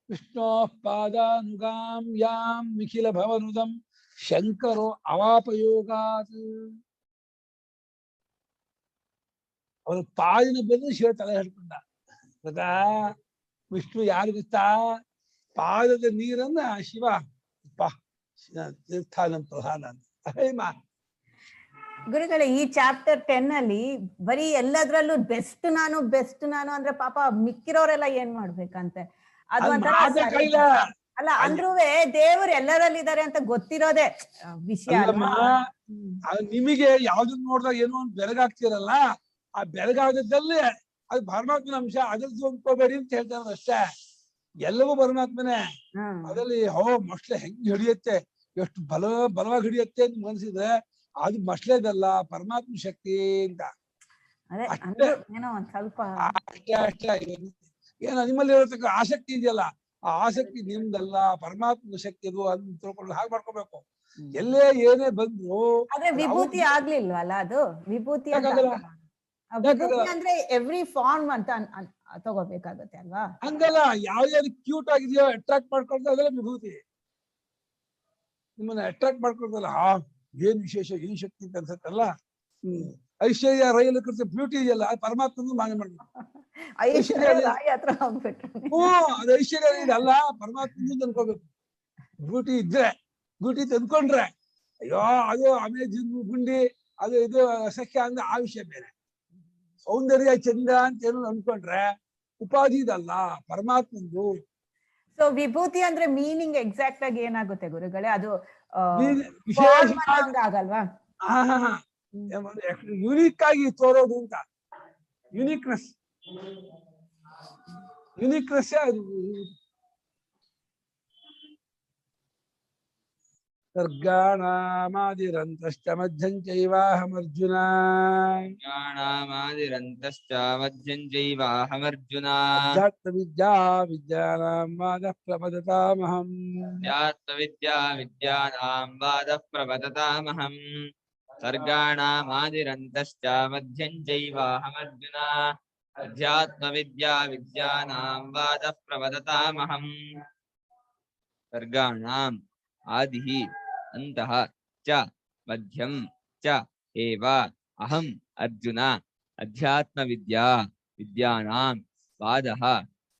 ವಿಷ್ಣು ಪಾದಾನುಗಾಂ ಯಾಂ ನಿಖಿಲ ಭವನುದಂ ಶಂಕರೋ ಅವಾಪಯೋಗಾತ್. ಅವನ ಪಾದಿನ ಬಂದು ಶಿವ ತಲೆ ಹಿಡ್ಕೊಂಡ. ಗೊತ್ತಾ ವಿಷ್ಣು ಯಾರು ಗೊತ್ತಾ? ಪಾದದ ನೀರನ್ನ ಶಿವ ತೀರ್ಥಾನಂ ಪ್ರಧಾನ ಅಂತ. ಗುರುಗಳೇ, ಈ ಚಾಪ್ಟರ್ 10 ಅಲ್ಲಿ ಬರೀ ಎಲ್ಲದ್ರಲ್ಲೂ ಬೆಸ್ಟ್ ನಾನು ಅಂದ್ರೆ ಪಾಪ ಮಿಕ್ಕಿರೋರೆಲ್ಲ ಏನ್ ಮಾಡ್ಬೇಕಂತೆ? ಅದು ಒಂಥರ ಅಲ್ಲ, ಅಂದ್ರೂ ದೇವರು ಎಲ್ಲರಲ್ಲಿದ್ದಾರೆ ಅಂತ ಗೊತ್ತಿರೋದೇ ವಿಷಯ. ನಿಮಗೆ ಯಾವ್ದನ್ನ ನೋಡಿದಾಗ ಏನೋ ಒಂದು ಬೆಳಗಾಗ್ತಿರಲ್ಲ, ಆ ಬೆಳಗಾಗದಲ್ಲಿ ಅದು ಪರಮಾತ್ಮನ ಅಂಶ, ಅದ್ರದ್ದು ಅಂದ್ಕೋಬೇಡಿ ಅಂತ ಹೇಳ್ತಾರೆ ಅಷ್ಟೇ. ಎಲ್ಲವೂ ಪರಮಾತ್ಮನೇ. ಅದ್ರಲ್ಲಿ ಮೊಸಳೆ ಹೆಂಗ್ ಹಿಡಿಯುತ್ತೆ, ಎಷ್ಟು ಬಲವಾಗಿ ಹಿಡಿಯುತ್ತೆ ಅಂತ ಮನ್ಸಿದ್ರೆ ಅದು ಮೊಸಳೆದಲ್ಲ, ಪರಮಾತ್ಮ ಶಕ್ತಿ ಅಂತ. ಅಷ್ಟೇ. ಏನೋ ನಿಮ್ಮಲ್ಲಿ ಇರತಕ್ಕ ಆಸಕ್ತಿ ಇದೆಯಲ್ಲ, ಆ ಆಸಕ್ತಿ ನಿಮ್ದಲ್ಲ, ಪರಮಾತ್ಮನ ಶಕ್ತಿ ಅದು ಅಂತ ತಿಳ್ಕೊಂಡು ಹಾಗೆ ಮಾಡ್ಕೋಬೇಕು. ಎಲ್ಲೇ ಏನೇ ಬಂದ್ರು ಆದ್ರೆ ವಿಭೂತಿ ಆಗ್ಲಿಲ್ವಲ್ಲ ಅದು ವಿಭೂತಿ ಅಂತ ಯಾಕಾಗಲ್ಲ? ವಿಭೂತಿ ಅಂದ್ರೆ ಎವ್ರಿ ಫಾರ್ಮ್ ಅಂತ ತಗೋಬೇಕಾಗುತ್ತೆ ಅಲ್ವಾ? ಹಂಗಲ್ಲ, ಯಾವ್ದು ಕ್ಯೂಟ್ ಆಗಿದೆಯೋ ಅಟ್ರಾಕ್ಟ್ ಮಾಡ್ಕೊಳ್ತಾ ಅದೆಲ್ಲ ವಿಭೂತಿ. ನಿಮ್ಮನ್ನ ಅಟ್ರಾಕ್ಟ್ ಮಾಡ್ಕೊಳ್ತಲ್ಲ, ಏನ್ ವಿಶೇಷ, ಏನ್ ಶಕ್ತಿ ಅಂತ ಅನ್ಸತ್ತಲ್ಲ. ಐಶ್ವರ್ಯ ರೈಲು ಕೃತ ಬ್ಯೂಟಿ ಇದೆಯಲ್ಲ, ಅದು ಪರಮಾತ್ಮನ ಮಾನ್ಯ ಮಾಡ್ಬೇಕು. ಐಶ್ವರ್ಯ ರಾಯ್ ಹತ್ರ ಹೋಗ್ಬಿಟ್ರು. ಅದು ಐಶ್ವರ್ಯ ರೈಲ್ ಅಲ್ಲ, ಪರಮಾತ್ಮನ ತಂದ್ಕೋಬೇಕು. ಬ್ಯೂಟಿ ಇದ್ರೆ, ಬ್ಯೂಟಿ ತಂದ್ಕೊಂಡ್ರೆ ಅಯ್ಯೋ ಅದು ಅಮೇಜಿನ್ ಗುಂಡಿ ಅದು ಇದು ಸಖ್ಯ ಅಂದ್ರೆ ಆ ವಿಷಯ ಬೇರೆ. ಸೌಂದರ್ಯ ಚಂದ ಅಂತ ಏನು ಅನ್ಕೊಂಡ್ರೆ ಉಪಾಧಿ ಇದಲ್ಲ, ಪರಮಾತ್ಮಂದು. ಸೊ ವಿಭೂತಿ ಅಂದ್ರೆ ಮೀನಿಂಗ್ ಎಕ್ಸಾಕ್ಟ್ ಆಗಿ ಏನಾಗುತ್ತೆ ಗುರುಗಳೇ? ಅದು ವಿಶೇಷ ಆಗಲ್ವಾ? ಯುನಿಕ್ ಆಗಿ ತೋರೋದು ಅಂತ. ಯುನಿಕ್ನೆಸ್ ಅದು. ಸರ್ಗಾಣಾಮಾದಿರಂತಶ್ಚ ಮಧ್ಯಂ ಚೈವಾಹಮರ್ಜುನ. ಜ್ಞಾನಾಮಾದಿರಂತಶ್ಚ ಮಧ್ಯಂ ಚೈವಾಹಮರ್ಜುನ. ಅಧ್ಯಾತ್ಮ ವಿದ್ಯಾ ವಿದ್ಯಾನಾಂ ವಾದಃ ಪ್ರಪದತಾಮಹಂ. ಅಧ್ಯಾತ್ಮ ವಿದ್ಯಾ ವಿದ್ಯಾನಾಂ ವಾದಃ ಪ್ರಪದತಾಮಹಂ. ಸರ್ಗಾಣಾಮಾದಿರಂತಶ್ಚ ಮಧ್ಯಂ ಚೈವಾಹಮರ್ಜುನ. ಅಧ್ಯಾತ್ಮ ವಿದ್ಯಾ ವಿದ್ಯಾನಾಂ ವಾದಃ ಪ್ರವದತಾಮಹಂ. ಸರ್ಗಾಣಾಂ ಆದಿಃ ಅಂತಃ ಚ ಮಧ್ಯಂ ಚ ಏವ ಅಹಂ ಅರ್ಜುನ. ಅಧ್ಯಾತ್ಮ ವಿದ್ಯಾ ವಿದ್ಯಾನಾಂ ವಾದಃ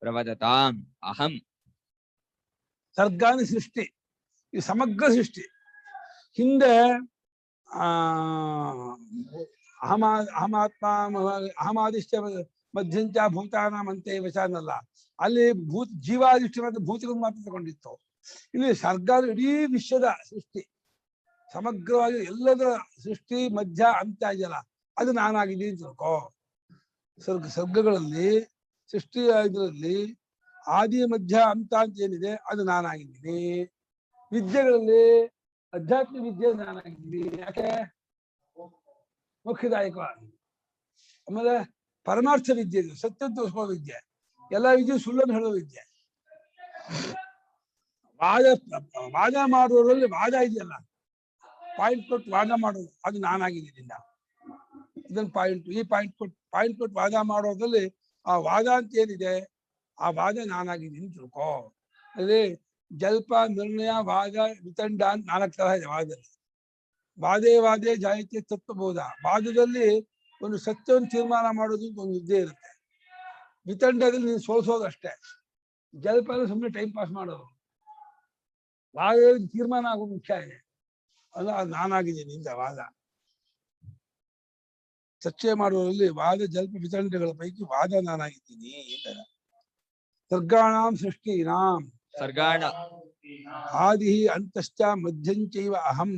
ಪ್ರವದತಾಂ ಅಹಂ. ಸರ್ಗಾನಿ ಸೃಷ್ಟಿ, ಈ ಸಮಗ್ರ ಸೃಷ್ಟಿ. ಹಿಂದೆ ಅಹಮಾದಿಶ್ಚ ಮಧ್ಯಂಚ ಭೂತಾನಾಂ ಅಂತೇವ ಚ ಅನ್ನಲ್ಲ, ಅಲ್ಲಿ ಜೀವಾದಿಷ್ಟಿ ಮತ್ತು ಭೂತಗಳನ್ನು ಮಾತ್ರ ತಗೊಂಡಿತ್ತು. ಇಲ್ಲಿ ಸರ್ಗ ಇಡೀ ವಿಶ್ವದ ಸೃಷ್ಟಿ, ಸಮಗ್ರವಾಗಿ ಎಲ್ಲದರ ಸೃಷ್ಟಿ ಮಧ್ಯ ಅಂತ ಇದೆಯಲ್ಲ, ಅದು ನಾನಾಗಿದ್ದೀನಿ ತಿಳ್ಕೋ. ಸರ್ಗಗಳಲ್ಲಿ ಸೃಷ್ಟಿ ಇದರಲ್ಲಿ ಆದಿ ಮಧ್ಯ ಅಂತ ಅಂತ ಏನಿದೆ ಅದು ನಾನಾಗಿದ್ದೀನಿ. ವಿದ್ಯೆಗಳಲ್ಲಿ ಅಧ್ಯಾತ್ಮ ವಿದ್ಯೆ ನಾನಾಗಿದ್ದೀನಿ. ಯಾಕೆ? ಮುಖ್ಯದಾಯಕವಾಗಿ. ಆಮೇಲೆ ಪರಮಾರ್ಥ ವಿದ್ಯೆ ಇದು, ಸತ್ಯ ತೋರಿಸ್ಕೋ ವಿದ್ಯೆ. ಎಲ್ಲ ವಿದ್ಯೆ ಸುಳ್ಳನ್ನು ಹೇಳೋ ವಿದ್ಯೆ. ವಾದ ಮಾಡುವವರಲ್ಲಿ ವಾದ ಇದೆಯಲ್ಲ, ಪಾಯಿಂಟ್ ಕೊಟ್ಟು ವಾದ ಮಾಡೋದು, ಅದು ನಾನಾಗಿದ್ದೀನಿ. ಇದನ್ನ ಪಾಯಿಂಟ್, ಈ ಪಾಯಿಂಟ್ ಕೊಟ್ಟು ವಾದ ಮಾಡೋದ್ರಲ್ಲಿ ಆ ವಾದ ಅಂತ ಏನಿದೆ ಆ ವಾದ ನಾನಾಗಿದ್ದೀನಿ ತಿಳ್ಕೋ. ಅಲ್ಲಿ ಜಲ್ಪ, ನಿರ್ಣಯ, ವಾದ, ವಿತಂಡ ಅಂತ 4 ತರ ಇದೆ ವಾದದಲ್ಲಿ. ವಾದೇ ಜಾಯತೆ ತತ್ವಬೋಧ. ವಾದದಲ್ಲಿ ಒಂದು ಸತ್ಯವನ್ನು ತೀರ್ಮಾನ ಮಾಡೋದು ಒಂದು ವಿದ್ಯೆ ಇರುತ್ತೆ. ವಿತಂಡದಲ್ಲಿ ನೀನು ಸೋಲ್ಸೋದಷ್ಟೇ. ಜಲ್ಪ ಸುಮ್ಮನೆ ಟೈಮ್ ಪಾಸ್ ಮಾಡೋದು. ವಾದದಲ್ಲಿ ತೀರ್ಮಾನ ಆಗೋದು ಮುಖ್ಯ ಇದೆ. ಅದು ನಾನಾಗಿದ್ದೀನಿ ಅಂತ ವಾದ. ಚರ್ಚೆ ಮಾಡುವಲ್ಲಿ ವಾದ ಜಲ್ಪ ವಿತಂಡಗಳ ಪೈಕಿ ವಾದ ನಾನಾಗಿದ್ದೀನಿ ಅಂತ. ಸರ್ಗಾಣಾಂ ಸೃಷ್ಟಿನಾಂ ಸರ್ಗಾಣ ಆದಿ ಅಂತಶ್ಚ ಮಧ್ಯಂಚೈವ ಅಹಂ.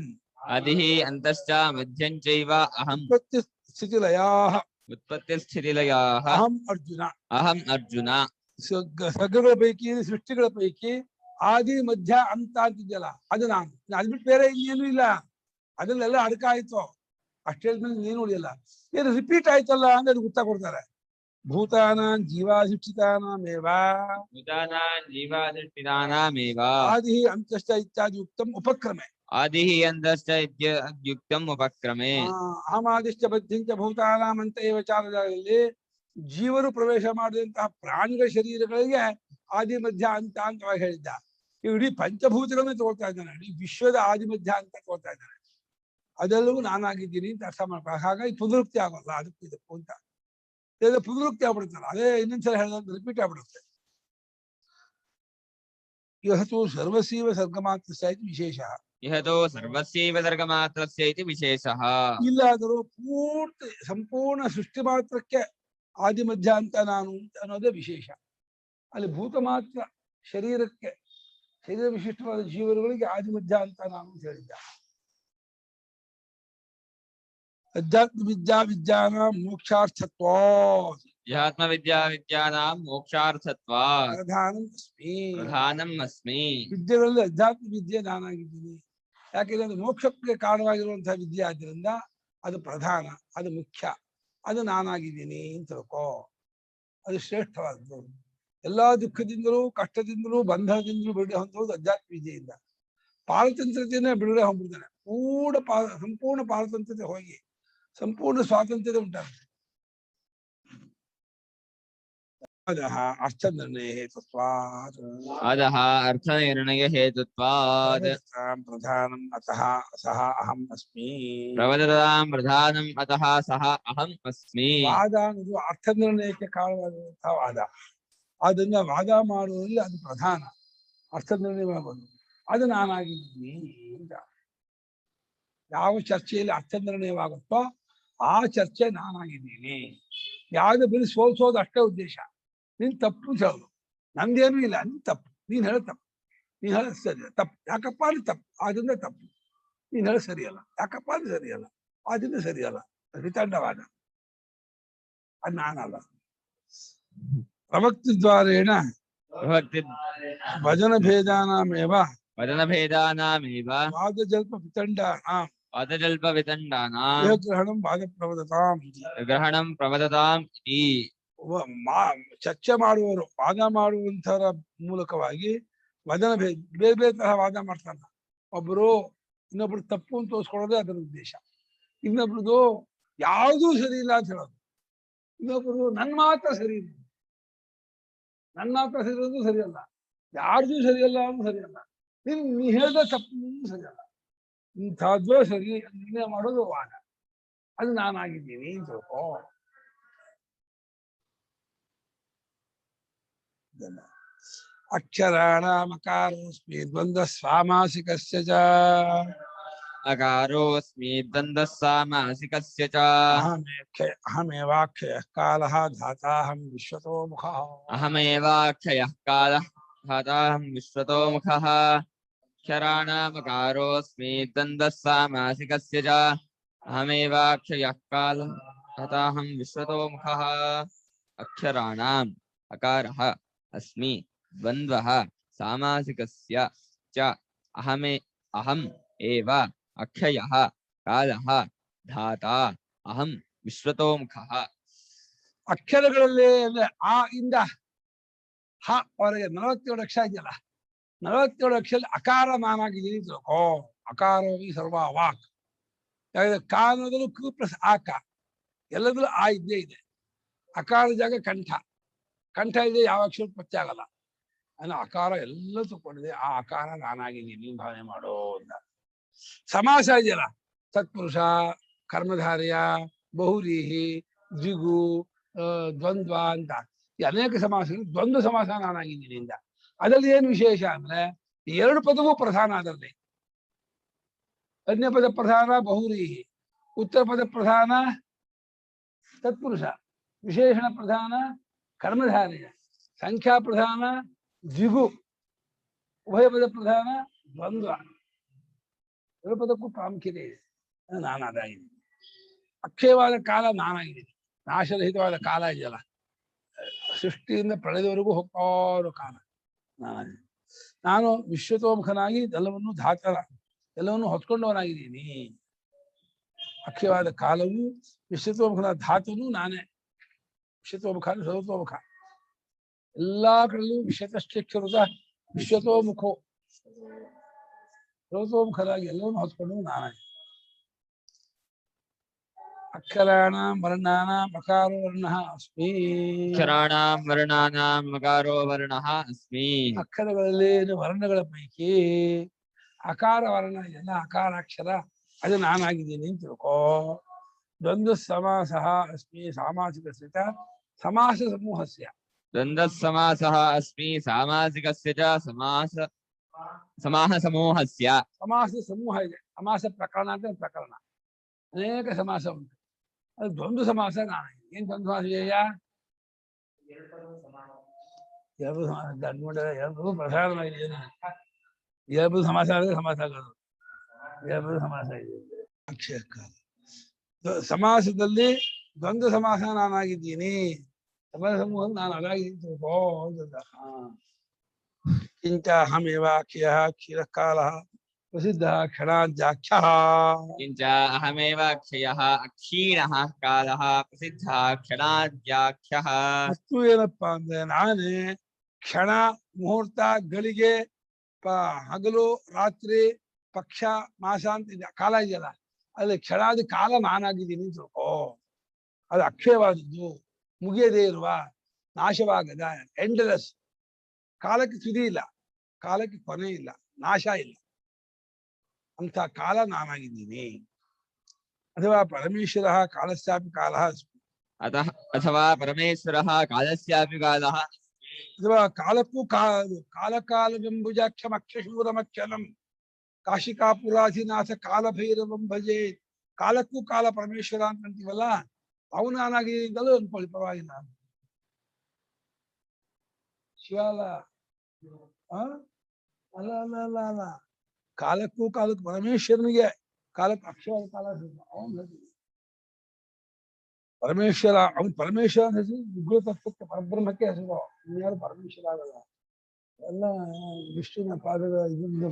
ಆದಿಃ ಅಂತಶ್ಚ ಮಧ್ಯಂ ಚೈವ ಅಹಂ. ಉತ್ಪತ್ತಿ ಸ್ಥಿತಿಲಯಾಃ ಉತ್ಪತ್ತಿಸ್ಥಿತಿಲಯಾಃ ಅಹಂ ಅರ್ಜುನ. ಅಹಂ ಅರ್ಜುನ. ಸರ್ಗಗಳ ಪೈಕಿ, ಸೃಷ್ಟಿಗಳ ಪೈಕಿ ಆದಿ ಮಧ್ಯ ಅಂತ ಅಂತಿದ್ಯಲ್ಲ, ಅದು ನಾನು. ಅದು ಬಿಟ್ಟು ಬೇರೆ ಇನ್ನೇನು ಇಲ್ಲ. ಅದನ್ನೆಲ್ಲ ಅಡಕ ಆಯ್ತು. ಅಷ್ಟೇ ನೀನು ಉಳಿಯಲ್ಲ. ಏನು ರಿಪೀಟ್ ಆಯ್ತಲ್ಲ ಅಂದ್ರೆ ಅದು ಗೊತ್ತಾಗ್ಕೊಡ್ತಾರೆ. ಭೂತಾನಾಂ ಜೀವಾಧಿಷ್ಠಿತಾನಾಮೇವ ಆದಿ ಅಂತಶ್ಚ ಇತ್ಯಾದಿ ಯುಕ್ತಂ ಉಪಕ್ರಮೆ. ಆದಿಃ ಅಂತಶ್ಚ ಯುಕ್ತಂ ಉಪಕ್ರಮೆ. ಅಹಮಾದಿಶ್ಚ ಬದ್ಧಿಂಚ ಭೂತಾನಾಂ ಅಂತ ಏವ ಚಾರದಲ್ಲಿ ಜೀವರು ಪ್ರವೇಶ ಮಾಡಿದಂತಹ ಪ್ರಾಣಿಗಳ ಶರೀರಗಳಿಗೆ ಆದಿ ಮಧ್ಯ ಅಂತ ಅಂತವಾಗಿ ಹೇಳಿದ್ದ. ಇಡೀ ಪಂಚಭೂತಗಳನ್ನೇ ತಗೊಳ್ತಾ ಇದ್ದಾನೆ. ಇಡೀ ವಿಶ್ವದ ಆದಿ ಮಧ್ಯ ಅಂತ ತಗೊಳ್ತಾ ಇದ್ದಾನೆ. ಅದೆಲ್ಲವೂ ನಾನಾಗಿದ್ದೀನಿ ಅಂತ ಅರ್ಥ ಮಾಡ್ಕೊ. ಹಾಗಾಗಿ ಪುನರುಕ್ತಿ ಆಗೋಲ್ಲ ಅದಕ್ಕೂ ಇದಕ್ಕೂ ಅಂತ. ಪುನರುಕ್ತಿ ಆಗ್ಬಿಡುತ್ತಲ್ಲ, ಅದೇ ಇನ್ನೊಂದ್ಸಲ ಹೇಳಿದ್ರೆ ರಿಪೀಟ್ ಆಗ್ಬಿಡುತ್ತೆ. ಇವತ್ತು ಸರ್ವಸೀವ ಸರ್ಗಮಾತ್ರಸ್ಯ ಇತಿ ವಿಶೇಷ. ಇಹತೋ ಸರ್ವಸ್ಯೈವ ಸರ್ಗಮಾತ್ರಸ್ಯ ಇತಿ ವಿಶೇಷಃ. ಇಲ್ಲಾದರೂ ಪೂರ್ತಿ ಸಂಪೂರ್ಣ ಸೃಷ್ಟಿ ಮಾತ್ರಕ್ಕೆ ಆದಿ ಮಧ್ಯ ಅಂತ ನಾನು ಅನ್ನೋದೇ ವಿಶೇಷ. ಅಲ್ಲಿ ಭೂತ ಮಾತ್ರ ಶರೀರಕ್ಕೆ, ಶರೀರ ವಿಶಿಷ್ಟವಾದ ಜೀವರುಗಳಿಗೆ ಆದಿ ಮಧ್ಯ ಅಂತ ನಾನು ಹೇಳಿದ್ದ. ಅಧ್ಯಾತ್ಮ ವಿದ್ಯಾ ವಿದ್ಯಾನಾಂ ಮೋಕ್ಷಾರ್ಥತ್ವ. ಅಧ್ಯಾತ್ಮ ವಿದ್ಯಾ ವಿದ್ಯಾನಾಂ ಮೋಕ್ಷಾರ್ಥತ್ವಾತ್ ಪ್ರಧಾನಂ ಅಸ್ಮಿ. ವಿದ್ಯೆಗಳಲ್ಲಿ ಅಧ್ಯಾತ್ಮ ವಿದ್ಯೆ ನಾನಾಗಿದ್ದೀನಿ. ಯಾಕೆಂದ್ರೆ ಅದು ಮೋಕ್ಷಕ್ಕೆ ಕಾರಣವಾಗಿರುವಂತಹ ವಿದ್ಯೆ ಆದ್ದರಿಂದ ಅದು ಪ್ರಧಾನ, ಅದು ಮುಖ್ಯ, ಅದು ನಾನಾಗಿದ್ದೀನಿ ಅಂತ ತಿಳ್ಕೋ. ಅದು ಶ್ರೇಷ್ಠವಾದ್ದು. ಎಲ್ಲಾ ದುಃಖದಿಂದಲೂ ಕಷ್ಟದಿಂದಲೂ ಬಂಧನದಿಂದಲೂ ಬಿಡುಗಡೆ ಹೊಂದುವುದು ಅಧ್ಯಾತ್ಮ ವಿದ್ಯೆಯಿಂದ. ಪಾರತಂತ್ರ್ಯತೆಯನ್ನ ಬಿಡುಗಡೆ ಹೋಗ್ಬಿಡ್ತಾನೆ. ಸಂಪೂರ್ಣ ಪಾರತಂತ್ರ್ಯತೆ ಹೋಗಿ ಸಂಪೂರ್ಣ ಸ್ವಾತಂತ್ರ್ಯತೆ ಉಂಟಾಗುತ್ತೆ. ಅದಹ ಅರ್ಥನಿರ್ಣಯ ಹೇತುತ್ವಾತ್ अधः अर्थनिर्णय हेतुत्वात् ಪ್ರಧಾನಂ ಅತಃ ಸಹ ಅಹಂ ಅಸ್ಮಿ. प्रवदतां प्रधानम् अतः सः अहम् अस्मि. ವಾದ ಅನ್ನೋದು ಅರ್ಥನಿರ್ಣಯಕ್ಕೆ ಕಾರಣವಾದಂತಹ ವಾದ. ಅದನ್ನ ವಾದ ಮಾಡುವಲ್ಲಿ ಅದು ಪ್ರಧಾನ, ಅರ್ಥನಿರ್ಣಯವಾಗೋದು ಅದು ನಾನಾಗಿದ್ದೀನಿ ಅಂತ. ಯಾವ ಚರ್ಚೆಯಲ್ಲಿ ಅರ್ಥನಿರ್ಣಯವಾಗುತ್ತೋ ಆ ಚರ್ಚೆ ನಾನಾಗಿದ್ದೀನಿ. ಯಾವ್ದು ಬರೀ ಸೋಲ್ಸೋದು ಅಷ್ಟೇ ಉದ್ದೇಶ. ನೀನ್ ತಪ್ಪು ಹೇಳೋದು, ನಂದೇನೂ ಇಲ್ಲ, ನೀನ್ ತಪ್ಪು, ನೀನ್ ಹೇಳ ತಪ್ಪು, ನೀನ್ ಹೇಳ ಸರಿ ತಪ್ಪು, ಯಾಕಪ್ಪ ಅದು ತಪ್ಪು, ಆದ್ರಿಂದ ತಪ್ಪು, ನೀನ್ ಹೇಳ ಸರಿಯಲ್ಲ, ಯಾಕಪ್ಪ ಅದು ಸರಿಯಲ್ಲ, ಆದ್ರಿಂದ ಸರಿಯಲ್ಲ. ವಿತಂಡವಾದ ಅದು ನಾನಲ್ಲ. ಪ್ರವಕ್ತಿ ದ್ವಾರೇಣ ಭಜನ ಭೇದಾನಾಮೇವ वदनभेदानामेव ವಾದಜಲ್ಪ ವಿತಂಡಾನಾಂ वादजल्पवितण्डानां ಗ್ರಹಣಂ ವಾದ ಪ್ರವದತಾಂ. ग्रहणं प्रवदताम् इति. ಚರ್ಚೆ ಮಾಡುವವರು ವಾದ ಮಾಡುವಂತರ ಮೂಲಕವಾಗಿ ವದನ ಬೇರೆ ಬೇರೆ ತರಹ ವಾದ ಮಾಡ್ತಾರ. ಒಬ್ರು ಇನ್ನೊಬ್ರು ತಪ್ಪು ಅಂತ ತೋರಿಸ್ಕೊಳ್ಳೋದೇ ಅದರ ಉದ್ದೇಶ. ಇನ್ನೊಬ್ರದು ಯಾವುದೂ ಸರಿ ಇಲ್ಲ ಅಂತ ಹೇಳೋದು. ಇನ್ನೊಬ್ರು ನನ್ ಮಾತ್ರ ಸರಿ ಇಲ್ಲ, ನನ್ ಮಾತ್ರ ಸರಿ ಇರೋದು ಸರಿಯಲ್ಲ, ಯಾರ್ದು ಸರಿಯಲ್ಲ ಅನ್ನೋದು ಸರಿಯಲ್ಲ, ನೀ ಹೇಳ್ದ ತಪ್ಪು ಸರಿಯಲ್ಲ, ಇಂಥದ್ದು ಸರಿ ನಿರ್ಣಯ ಮಾಡೋದು ವಾದ. ಅದು ನಾನಾಗಿದ್ದೀನಿ ಅಂತ ತಿಳ್ಕೋ. ಅಕ್ಷರಾಣಾಮಕಾರೋಸ್ಮಿ ದ್ವಂದ್ವ ಸಾಮಾಸಿಕಸ್ಯ ಚ अकारोऽस्मि द्वन्द्वः सामासिकस्य च अहमेवाक्षयः कालः धाताहं विश्वतो मुखः. अहमेवाक्षयः कालः धाताहं विश्वतो मुखः. अक्षराणामकारोऽस्मि द्वन्द्वः सामासिकस्य च अहमेवाक्षयः कालः धाताहं विश्वतो मुखः. अक्षराणाम् अकारः अस्मि द्वन्द्वः सामासिकस्य च अहम् एव अक्षयः कालः धाता अहं विश्वतो मुखः. ಅಕ್ಷರಗಳಲ್ಲಿ ಅಂದ್ರೆ ಆ ಇಂದ ಹ ಅವರಿಗೆ 47 ಅಕ್ಷರ ಇದೆಯಲ್ಲ, 47 ಅಕ್ಷರ ಅಕಾರ ನಾನಾಗಿದ್ದೀನಿ ತಿಳ್ಕೋ. ಅಕಾರೋಗಿ ಸರ್ವ ವಾಕ್. ಯಾಕಂದ್ರೆ ಕಾ ಅನ್ನೋದ್ರಲ್ಲೂ ಕು ಪ್ಲಸ್ ಆಕ, ಎಲ್ಲದರಲ್ಲೂ ಆ ಇದ್ದೇ ಇದೆ. ಅಕಾರ ಜಾಗ ಕಂಠ, ಕಂಠ ಇದೆ, ಯಾವ ಅಕ್ಷರ ಪತ್ತೆ ಆಗಲ್ಲ. ಅನ್ನೋ ಅಕಾರ ಎಲ್ಲ ತಗೊಂಡಿದೆ. ಆ ಅಕಾರ ನಾನಾಗಿದ್ದೀನಿ ಭಾವನೆ ಮಾಡೋ ಅಂತ. ಸಮಾಸ ಇದೆಯಲ್ಲ, ಸತ್ಪುರುಷ, ಕರ್ಮಧಾರ್ಯ, ಬಹುರೀಹಿ, ದ್ವಿಗು, ದ್ವಂದ್ವ ಅಂತ ಈ ಅನೇಕ ಸಮಾಸಗಳು ದ್ವಂದ್ವ ಸಮಾಸ ನಾನಾಗಿದ್ದೀನಿ ಅಂತ. ಅದರಲ್ಲಿ ಏನು ವಿಶೇಷ ಅಂದ್ರೆ ಎರಡು ಪದವೂ ಪ್ರಧಾನ. ಅದರಲ್ಲಿ ಅನ್ಯ ಪದ ಪ್ರಧಾನ ಬಹುರೀಹಿ, ಉತ್ತರ ಪದ ಪ್ರಧಾನ ತತ್ಪುರುಷ, ವಿಶೇಷಣ ಪ್ರಧಾನ ಕರ್ಮಧಾರ್ಯ, ಸಂಖ್ಯಾ ಪ್ರಧಾನ ದ್ವಿಗು, ಉಭಯ ಪದ ಪ್ರಧಾನ ದ್ವಂದ್ವ. ಎರಡು ಪದಕ್ಕೂ ಪ್ರಾಮುಖ್ಯತೆ ಇದೆ. ನಾನಾಗಿದ್ದೀನಿ. ಅಕ್ಷಯವಾದ ಕಾಲ ನಾನಾಗಿದ್ದೀನಿ. ನಾಶರಹಿತವಾದ ಕಾಲ ಇದೆಯಲ್ಲ, ಸೃಷ್ಟಿಯಿಂದ ಪ್ರಳಯದವರೆಗೂ ಹೋಗ್ತಾ ಇರೋ ಕಾಲ ನಾನಾಗಿದ್ದೀನಿ. ನಾನು ವಿಶ್ವತೋಮುಖನಾಗಿ ಎಲ್ಲವನ್ನು ಎಲ್ಲವನ್ನು ಹೊತ್ಕೊಂಡವನಾಗಿದ್ದೀನಿ. ಅಕ್ಷಯವಾದ ಕಾಲವು ವಿಶ್ವತೋಮುಖನ ಧಾತುನು ನಾನೇ. ವಿಶ್ವತೋಮುಖ ಅಂದ್ರೆ ಸರ್ವತೋಮುಖ, ಎಲ್ಲಾ ಕಡೆಯಲ್ಲೂ ವಿಶ್ವತಶ್ಚಕ್ಷುರದ ವಿಶ್ವತೋಮುಖೋ, ಸರ್ವತೋಮುಖರಾಗಿ ಎಲ್ಲವನ್ನು ಹೊತ್ಕೊಂಡು ನಾನಾಗಿ. ಅಕ್ಷರಾಣಾಂ ವರ್ಣಾನಾಂ ಅಕಾರೋ ವರ್ಣಃ ಅಸ್ಮಿ. ಅಕ್ಷರಾಣಾಂ ವರ್ಣಾನಾಂ ಅಕಾರೋ ವರ್ಣಃ ಅಸ್ಮಿ. ಅಕ್ಷರಗಳಲ್ಲಿ ವರ್ಣಗಳ ಪೈಕಿ ಅಕಾರ ವರ್ಣ ಎಲ್ಲ ಅಕಾರಾಕ್ಷರ ಅದು ನಾನಾಗಿದ್ದೀನಿ ಅಂತ ತಿಳ್ಕೋ. ದ್ವಂದ್ವ ಸಮಾಸಃ ಅಸ್ಮಿ ಸಾಮಾಸಿಕಸ್ಯ ಚ ಸಮಾಸ ಸಮೂಹಸ್ಯ. ದ್ವಂದ್ವ ಸಮಾಸಃ ಅಸ್ಮಿ ಸಾಮಾಸಿಕಸ್ಯ ಚ ಸಮಾಹ ಸಮೂಹಸ್ಯ. ಸಮಾಸ ಸಮೂಹ ಇದೆ. ಸಮಾಸ ಪ್ರಕರಣ ಅಂತ ಪ್ರಕರಣ, ಅನೇಕ ಸಮಾಸ ಉಂಟು. ಅದು ದ್ವಂದ್ವ ಸಮಾಸ ನಾನಾಗಿದೆ. ಏನ್ ದ್ವಂದ್ವ ಸಮಾಸ ಇದೆಯಾ? ಎರಡು ಸಮಾಸ ನೋಡಿದ್ರೆ ಎರಡು ಪ್ರಧಾನವಾಗಿದೆ. ಎರಡು ಸಮಾಸ ಆದರೆ ಸಮಾಸ ಆಗೋದು, ಎರಡು ಸಮಾಸ ಇದೆ. ಅಕ್ಷರಕಾಲ ಸಮಾಸದಲ್ಲಿ ದ್ವಂದ್ವ ಸಮಾಸ ನಾನಾಗಿದ್ದೀನಿ, ಸಮಾಸ ಸಮೂಹ ನಾನು ಅದಾಗಿದ್ದೀನಿ. ಕಿಂಚ ಅಹಮೇವ ಅಕ್ಷಯಃ ಕ್ಷೀರಃ ಕಾಲಃ ಪ್ರಸಿದ್ಧಃ ಕ್ಷಣಾದ್ಯಾಖ್ಯಃ. ಕಿಂಚ ಅಹಮೇವ ಅಕ್ಷಯಃ ಅಕ್ಷೀಣಃ ಕಾಲಃ ಪ್ರಸಿದ್ಧಃ ಕ್ಷಣಾದ್ಯಾಖ್ಯಃ. ವಸ್ತು ಏನಪ್ಪಾ ಅಂದ್ರೆ ನಾನೇ ಕ್ಷಣ, ಮುಹೂರ್ತ, ಗಳಿಗೆ, ಹಗಲು ರಾತ್ರಿ ಪಕ್ಷ ಮಾಸ ಅಂತ ಇದೆ, ಕಾಲ ಇದೆಯಲ್ಲ, ಅಲ್ಲಿ ಕ್ಷಣಾದಿ ಕಾಲ ನಾನಾಗಿದ್ದೀನಿ ಅಂತ ತಿಳ್ಕೋ. ಅದು ಅಕ್ಷಯವಾದದ್ದು, ಮುಗಿಯದೇ ಇರುವ, ನಾಶವಾಗದ, ಎಂಡ್ಲೆಸ್. ಕಾಲಕ್ಕೆ ತುದಿ ಇಲ್ಲ, ಕಾಲಕ್ಕೆ ಕೊನೆ ಇಲ್ಲ, ನಾಶ ಇಲ್ಲ, ಅಂತ ಕಾಲ ನಾನಾಗಿದ್ದೀನಿ. ಅಥವಾ ಪರಮೇಶ್ವರ ಕಾಲಸ್ಯಾಪಿ ಕಾಲ, अतः अथवा परमेश्वरः कालस्यापि कालः, ಅಥವಾ ಕಾಲಕ್ಕೂ ಕಾಲಕಾಲವೆಂಬುಜಾಕ್ಷಮಕ್ಷಶೂರಮಕ್ಷರಂ ಕಾಶಿಕಾಪುರಾಧಿನಾಥ ಕಾಲಭೈರವಂ ಭಜೆ. ಕಾಲಕ್ಕೂ ಕಾಲ ಪರಮೇಶ್ವರ ಅಂತ ಅಂತೀವಲ್ಲ, ಅವನು ನಾನಾಗಿದ್ದಲ್ಲೂ ಅನ್ಕೊಳ್ಳಿ, ಪರವಾಗಿಲ್ಲ. ಶಿವ ಅಲ್ಲ, ಅಲ್ಲ ಅಲ್ಲ ಅಲ್ಲ ಅಲ್ಲ, ಕಾಲಕ್ಕೂ ಕಾಲಕ್ಕೂ ಪರಮೇಶ್ವರನಿಗೆ, ಕಾಲಕ್ಕೆ ಅಕ್ಷರ ಕಾಲ ಅವನು ಪರಮೇಶ್ವರ. ಅವನು ಪರಮೇಶ್ವರ ಅಂತ ಹೆಸರು ಉಗ್ರ ತತ್ವಕ್ಕೆ, ಪರಬ್ರಹ್ಮಕ್ಕೆ ಹೆಸರು. ಇನ್ಯಾರು ಪರಮೇಶ್ವರ ಆಗಲ್ಲ, ಎಲ್ಲ ವಿಷ್ಣುವಿನ ಪಾದದ ಇದನ್ನು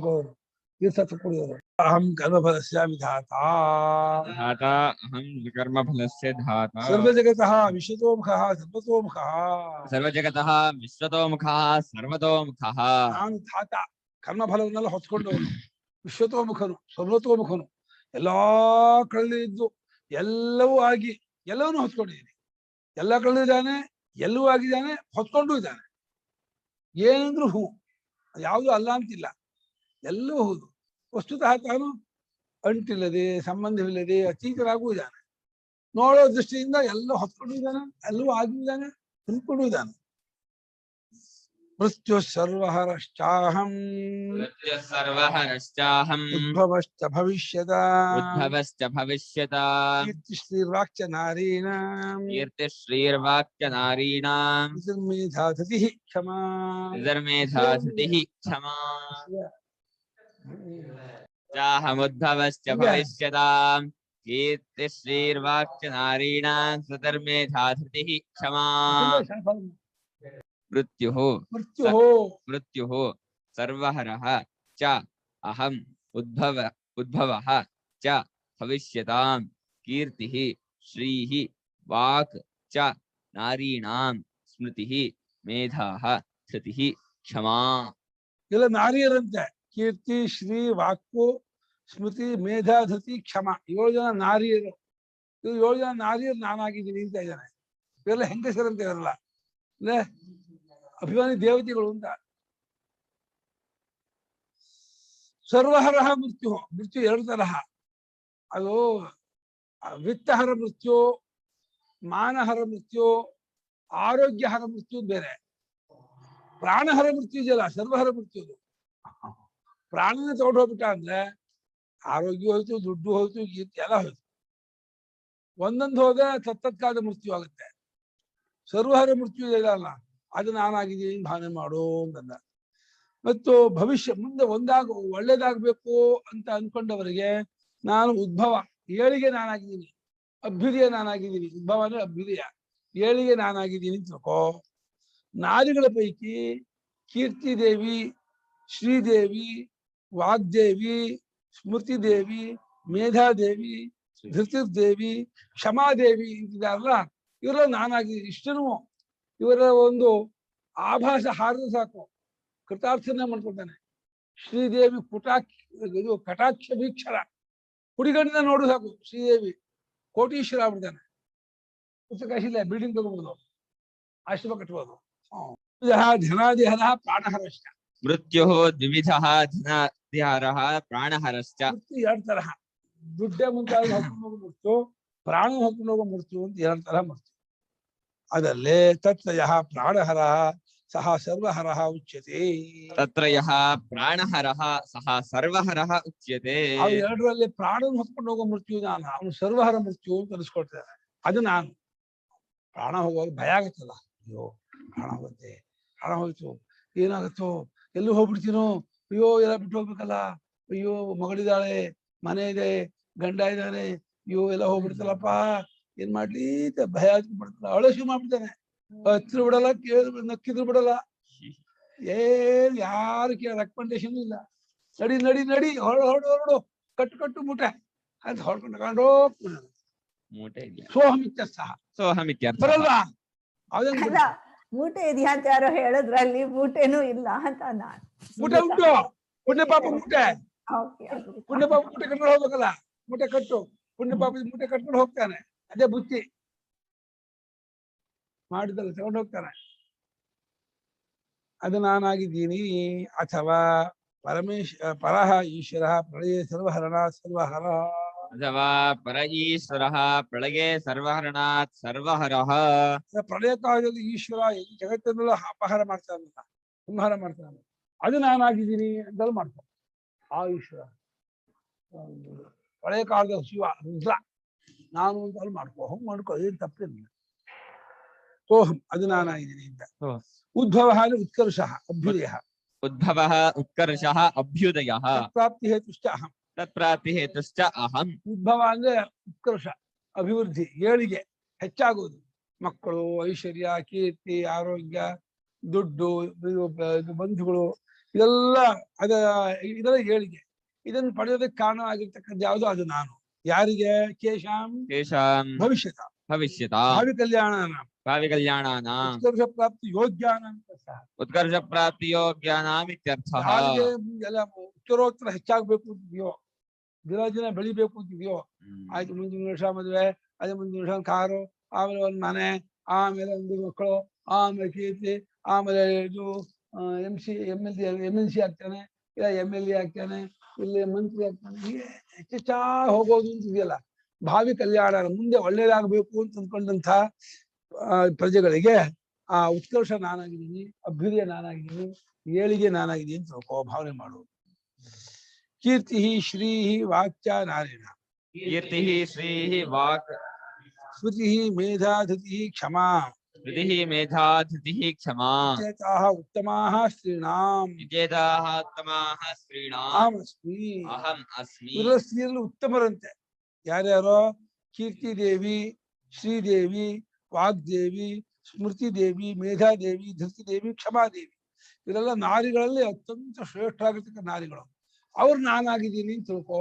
ತೀರ್ಥ ಕುಡಿಯೋರು. ಅಹಂ ಕರ್ಮಫಲಸ್ಯ ವಿಧಾತಾ, धाता अहं कर्मफलस्य धाता, ಸರ್ವಜಗತಃ ವಿಶ್ವತೋಮುಖಃ ಸರ್ವತೋಮುಖಃ. सर्वजगतः विश्वतोमुखः सर्वतोमुखः. ನಾನು ಧಾತ, ಕರ್ಮಫಲವನ್ನೆಲ್ಲ ಹೊತ್ಕೊಂಡವನು, ವಿಶ್ವತೋಮುಖನು ಸರ್ವತೋಮುಖನು, ಎಲ್ಲಾ ಕಡೆಯಲ್ಲಿ ಇದ್ದು ಎಲ್ಲವೂ ಆಗಿ ಎಲ್ಲವನ್ನೂ ಹೊತ್ಕೊಂಡಿದ್ದೀನಿ. ಎಲ್ಲ ಕಳೆದಿದ್ದಾನೆ, ಎಲ್ಲವೂ ಆಗಿದ್ದಾನೆ, ಹೊತ್ಕೊಂಡು ಇದ್ದಾನೆ. ಏನಂದ್ರೂ ಹೂ, ಯಾವುದು ಅಲ್ಲ ಅಂತಿಲ್ಲ, ಎಲ್ಲವೂ ಹೌದು. ವಸ್ತುತಃ ತಾನು ಅಂಟಿಲ್ಲದೆ, ಸಂಬಂಧವಿಲ್ಲದೆ ಅತೀತರಾಗೂ ಇದ್ದಾನೆ. ನೋಡೋ ದೃಷ್ಟಿಯಿಂದ ಎಲ್ಲ ಹೊತ್ಕೊಂಡು ಇದ್ದಾನೆ, ಎಲ್ಲವೂ ಆಗಿದ್ದಾನೆ, ತಿಳ್ಕೊಂಡು ಇದ್ದಾನೆ. ಮೃತ್ಯು ಸರ್ವಹರಶ್ಚಾಹಂ सर्वहरश्चाहम् ಉದ್ಭವಶ್ಚ ಭವಿಷ್ಯದ उद्भवश्च भविष्यताम् ಕೀರ್ತಿಶ್ರೀರ್ವಾಕ್ಚ ನಾರೀಣಾಂ कीर्तिश्रीर्वाक्च नारीणाम् ಮೇಧಾಧತಿಃ ಕ್ಷಮಾ. निधर्मेधा धृतिः क्षमा चाहमुद्भवश्च भविष्यताम् कीर्तिश्रीर्वाक्च नारीणाम् सुधर्मेधा धृतिः क्षमा मृत्युः मृत्युः सर्वहरः च अहम् उद्भवः च भविष्यताम् कीर्तिः श्रीः वाक् च नारीणाम् स्मृतिः मेधाः धृतिः क्षमा. ಎಲ್ಲ ನಾರಿಯರಂತೆ, ಕೀರ್ತಿ ಶ್ರೀ ವಾಕ್ಕು ಸ್ಮೃತಿ ಮೇಧಾ ಧೃತಿ ಕ್ಷಮ, 7 ಜನ ನಾರಿಯರು. ಇವ್ರು 7 ಜನ ನಾರಿಯರು ನಾನಾಗಿದ್ದೀನಿ ಅಂತ ಇದ್ದಾನೆ. ಇವೆಲ್ಲ ಹೆಂಗಸರಂತೆ ಇರಲ್ಲ, ಅಂದ್ರೆ ಅಭಿಮಾನಿ ದೇವತೆಗಳು ಅಂತ. ಸರ್ವಹರಹ ಮೃತ್ಯು, ಮೃತ್ಯು 2 ತರಹ. ಅದು ವಿತ್ತಹರ ಮೃತ್ಯು, ಮಾನಹರ ಮೃತ್ಯು, ಆರೋಗ್ಯಹರ ಮೃತ್ಯು ಬೇರೆ. ಪ್ರಾಣಹರ ಮೃತ್ಯು ಇದೆಯಲ್ಲ, ಸರ್ವಹರ ಮೃತ್ಯು. ಪ್ರಾಣನ ತಗೊಂಡು ಹೋಗ್ಬಿಟ್ಟ ಅಂದ್ರೆ ಆರೋಗ್ಯ ಹೋಯ್ತು, ದುಡ್ಡು ಹೋಯ್ತು, ಕೀರ್ತಿ ಎಲ್ಲ ಹೋಯ್ತು. ಒಂದೊಂದು ಹೋದ್ರೆ ತತ್ತತ್ಕಾಲ ಮೃತ್ಯು ಆಗುತ್ತೆ. ಸರ್ವಹರ ಮೃತ್ಯು ಇದೆಯಲ್ಲ, ಅದು ನಾನಾಗಿದ್ದೀನಿ ಭಾವನೆ ಮಾಡು ಅಂತಂದ. ಮತ್ತು ಭವಿಷ್ಯ ಮುಂದೆ ಒಳ್ಳೇದಾಗ್ಬೇಕು ಅಂತ ಅನ್ಕೊಂಡವರಿಗೆ ನಾನು ಉದ್ಭವ, ಏಳಿಗೆ ನಾನಾಗಿದ್ದೀನಿ, ಅಭ್ಯುದಯ ನಾನಾಗಿದ್ದೀನಿ. ಉದ್ಭವ ಅಂದ್ರೆ ಅಭ್ಯುದಯ, ಏಳಿಗೆ ನಾನಾಗಿದ್ದೀನಿ ತಿಳ್ಕೋ. ನಾರಿಗಳ ಪೈಕಿ ಕೀರ್ತಿದೇವಿ, ಶ್ರೀದೇವಿ, ವಾಗ್ದೇವಿ, ಸ್ಮೃತಿದೇವಿ, ಮೇಧಾದೇವಿ, ಧೃತಿರ್ದೇವಿ, ಕ್ಷಮಾದೇವಿ ಅಂತಿದಾರಲ್ಲ, ಇವರೆಲ್ಲ ನಾನಾಗಿದ್ದೀನಿ. ಇಷ್ಟನು ಇವರ ಒಂದು ಆಭಾಸ ಹಾರಿದ ಸಾಕು, ಕೃತಾರ್ಥನ ಮಾಡ್ಕೊಳ್ತಾನೆ. ಶ್ರೀದೇವಿ ಕಟಾಕ್ಷ ಭೀಕ್ಷರ, ಹುಡಿಗಣ್ಣಿನ ನೋಡು ಸಾಕು, ಶ್ರೀದೇವಿ ಕೋಟೀಶ್ವರ ಆಗ್ಬಿಡ್ತಾನೆ. ಪುಸ್ತಕ ಇಲ್ಲ, ಬಿಲ್ಡಿಂಗ್ ತಗೋಬಹುದು, ಆಶ್ರಮ ಕಟ್ಬೋದು. ಧನಾದಿಹರ ಪ್ರಾಣಹರಶ್ಚ, मृत्युः द्विविधः धनादिहरः प्राणहरश्च. 2 ತರಹ, ದುಡ್ಡೇ ಮುಂತಾದ ಹೊತ್ಕೊಂಡು ಹೋಗೋ ಮೃತ್ಯು, ಪ್ರಾಣ ಹೊತ್ಕೊಂಡು ಹೋಗೋ ಮೃತ್ಯು ಅಂತ 2 ತರಹ ಮೃತ್ಯು. ಅದಲ್ಲೇ ತತ್ರ ಯಃ ಪ್ರಾಣಹರಃ ಸಹ ಸರ್ವಹರಃ ಉಚ್ಯತೆ. तत्र यः प्राणहरः सः सर्वहरः उच्यते. ಅವು 2ರಲ್ಲಿ ಪ್ರಾಣ ಹೊತ್ಕೊಂಡು ಹೋಗೋ ಮೃತ್ಯು ನಾನು, ಅವನು ಸರ್ವಹರ ಮೃತ್ಯು ಅಂತ ಅನಿಸ್ಕೊಳ್ತೇನೆ. ಅದು ನಾನು. ಪ್ರಾಣ ಹೋಗುವಾಗ ಭಯ ಆಗುತ್ತಲ್ಲ, ಅಯ್ಯೋ ಪ್ರಾಣ ಹೋಗುತ್ತೆ, ಪ್ರಾಣ ಹೋಯ್ತು, ಏನಾಗುತ್ತೋ, ಎಲ್ಲೂ ಹೋಗ್ಬಿಡ್ತೀನೋ, ಅಯ್ಯೋ ಎಲ್ಲ ಬಿಟ್ಟು ಹೋಗ್ಬೇಕಲ್ಲ, ಅಯ್ಯೋ ಮಗಳಿದ್ದಾಳೆ, ಮನೆ ಇದೆ, ಗಂಡ ಇದ್ದಾನೆ, ಅಯ್ಯೋ ಎಲ್ಲ ಹೋಗ್ಬಿಡ್ತಲ್ಲಪ್ಪ, ಏನ್ ಮಾಡ್ಲಿ ಭಯ ಬಿಡ್ತಲ್ಲ, ಅಳಸು ಮಾಡ್ಬಿಡ್ತಾನೆ. ಹತ್ರ ಬಿಡಲ್ಲ, ನಕ್ಕಿದ್ರು ಬಿಡಲ್ಲ, ಏನ್ ಯಾರು ರೆಕಮೆಂಡೇಶನ್ ಇಲ್ಲ. ನಡಿ ನಡಿ ನಡಿ, ಹೊರಡು, ಕಟ್ಟು ಮೂಟೆ ಅಂತ ಹೊಡ್ಕೊಂಡು सोऽहमित्यर्थः ಬರಲ್ವಾ? ಅಲ್ಲ, ಮೂಟೆ ಇದೆಯಾ ಅಂತ ಯಾರೋ ಹೇಳಿದ್ರಲ್ಲಿ, ಮೂಟೆನೂ ಇಲ್ಲ ಅಂತ ನಾನು. ಮೂಟೆ ಉಂಟು, ಪುಣ್ಯ ಪಾಪ ಮೂಟೆ Okay, ಅದು ಪುಣ್ಯ ಪಾಪ ಮೂಟೆ ಕಟ್ಕೊಂಡು ಹೋಗ್ಬೇಕಲ್ಲ, ಮೂಟೆ ಕಟ್ಟು, ಪುಣ್ಯ ಪಾಪ ಮೂಟೆ ಕಟ್ಕೊಂಡು ಹೋಗ್ತಾನೆ, ಅದೇ ಬುತ್ತಿ ಮಾಡಿದಲ್ಲಿ ತಗೊಂಡು ಹೋಗ್ತಾನೆ. ಅದು ನಾನಾಗಿದ್ದೀನಿ. ಅಥವಾ ಪರಹ ಈಶ್ವರ ಪ್ರಳಯ ಸರ್ವಹರಣ ಸರ್ವಹರ. ಅಥವಾ ಪರ ಈಶ್ವರಃ ಪ್ರಳಯೇ ಸರ್ವಹರಣಾತ್ ಸರ್ವಹರಃ. ಪ್ರಳಯ ಕಾಲದಲ್ಲಿ ಈಶ್ವರ ಈ ಜಗತ್ತನ್ನೆಲ್ಲ ಅಪಹಾರ ಮಾಡ್ತಾನಲ್ಲ, ಸಂಹಾರ ಮಾಡ್ತಾನೆ, ಅದು ನಾನಾಗಿದ್ದೀನಿ ಅಂತಲೂ ಮಾಡ್ತಾನೆ ಆ ಈಶ್ವರ. ಪ್ರಳಯ ಕಾಲದ ಶಿವ ರುದ್ರ ನಾನು ಅಂತಲೂ ಮಾಡ್ಕೊ ಏನ್ ತಪ್ಪೇನಿಲ್ಲ. ಸೋಹಂ ಅದು ನಾನಾಗಿದ್ದೀನಿ ಅಂತ. ಉದ್ಭವ ಉತ್ಕರ್ಷ ಅಭ್ಯುದಯ. ಉದ್ಭವ ಉತ್ಕರ್ಷ ಅಭ್ಯುದಯ. ಪ್ರಾಪ್ತಿ ಹೇತುಶ್ಚ ಅಹಂ. ತತ್ಪ್ರಾಪ್ತಿ ಹೇತುಶ್ಚ ಅಹಂ. ಉದ್ಭವ ಅಂದ್ರೆ ಉತ್ಕರ್ಷ, ಅಭಿವೃದ್ಧಿ, ಏಳಿಗೆ, ಹೆಚ್ಚಾಗುವುದು. ಮಕ್ಕಳು, ಐಶ್ವರ್ಯ, ಕೀರ್ತಿ, ಆರೋಗ್ಯ, ದುಡ್ಡು, ಬಂಧುಗಳು, ಇದೆಲ್ಲ ಇದೆಲ್ಲ ಏಳಿಗೆ. ಇದನ್ನು ಪಡೆಯೋದಕ್ಕೆ ಕಾರಣ ಆಗಿರ್ತಕ್ಕಂಥ ಯಾವುದು? ಅದು ನಾನು. ಯಾರಿಗೆ? ಕೇಶಾಂ ಭವಿಷ್ಯತ ಭವಿಷ್ಯತ ಭಾವಿ ಕಲ್ಯಾಣ ಭಾವಿ ಕಲ್ಯಾಣಾನಾಂ ಉತ್ಕರ್ಷ ಪ್ರಾಪ್ತಿ ಯೋಗ್ಯಾನ. ಉತ್ಕರ್ಷ ಪ್ರಾಪ್ತಿ ಯೋಗ್ಯಾನಾಂ ಇತ್ಯರ್ಥಃ. ಯಾರಿಗೆ ಎಲ್ಲ ಉತ್ತರೋತ್ತರ ಹೆಚ್ಚಾಗಬೇಕು ಅಂತಿದೆಯೋ, ದಿನ ದಿನ ಬೆಳಿಬೇಕು ಅಂತಿದೆಯೋ, ಆಯ್ತು ಮುಂದಿನ ವರ್ಷ ಮದುವೆ, ಅದೇ ಮುಂದಿನ ವರ್ಷ ಕಾರು, ಆಮೇಲೆ ಒಂದು ಮನೆ, ಆಮೇಲೆ ಒಂದು ಮಕ್ಕಳು, ಆಮೇಲೆ ಕೀರ್ತಿ, ಆಮೇಲೆ ಇದು MLC ಆಗ್ತಾನೆ, ಇಲ್ಲ MLA ಆಗ್ತಾನೆ, ಇಲ್ಲಿ ಮಂತ್ರಿ ಆಗ್ತಾನೆ, ಹೀಗೆ ಹೆಚ್ಚೆಚ್ಚಾ ಹೋಗೋದು ಅಂತಿದೆಯಲ್ಲ. ಭಾವಿ ಕಲ್ಯಾಣ ಮುಂದೆ ಒಳ್ಳೇದಾಗಬೇಕು ಅಂತ ಅಂದ್ಕೊಂಡಂಥ ಪ್ರಜೆಗಳಿಗೆ ಆ ಉತ್ಕರ್ಷ ನಾನಾಗಿದ್ದೀನಿ, ಅಭ್ಯುದಯ ನಾನಾಗಿದ್ದೀನಿ, ಏಳಿಗೆ ನಾನಾಗಿದ್ದೀನಿ ಅಂತ ಭಾವನೆ ಮಾಡುವುದು. ಕೀರ್ತಿ ಶ್ರೀ ವಾಕ್ಯ ನಾರಾಯಣ. ಕೀರ್ತಿ ಶ್ರೀ ವಾಕ್. ಸ್ಮೃತಿ ಮೇಧಾ ಧೃತಿ ಕ್ಷಮಾ. ಧೃತಿ ಮೇಧಾ ಧೃತಿ ಕ್ಷಮಾ. ಉತ್ತಮಾಃ ಸ್ತ್ರೀಣಾಂ. ವಿಜೇತಾಃ ಉತ್ತಮಾಃ ಸ್ತ್ರೀಣಾಂ. ಅಹಂ ಅಸ್ಮಿ. ಸ್ತ್ರೀಯರಲ್ಲಿ ಉತ್ತಮರಂತೆ ಯಾರ್ಯಾರೋ? ಕೀರ್ತಿ ದೇವಿ, ಶ್ರೀದೇವಿ, ವಾಗ್ದೇವಿ, ಸ್ಮೃತಿ ದೇವಿ, ಮೇಧಾದೇವಿ, ಧೃತಿದೇವಿ, ಕ್ಷಮಾದೇವಿ, ಇವರೆಲ್ಲ ನಾರಿಗಳಲ್ಲಿ ಅತ್ಯಂತ ಶ್ರೇಷ್ಠರಾಗಿರ್ತಕ್ಕ ನಾರಿಗಳು. ಅವ್ರು ನಾನಾಗಿದ್ದೀನಿ ಅಂತ ತಿಳ್ಕೊ.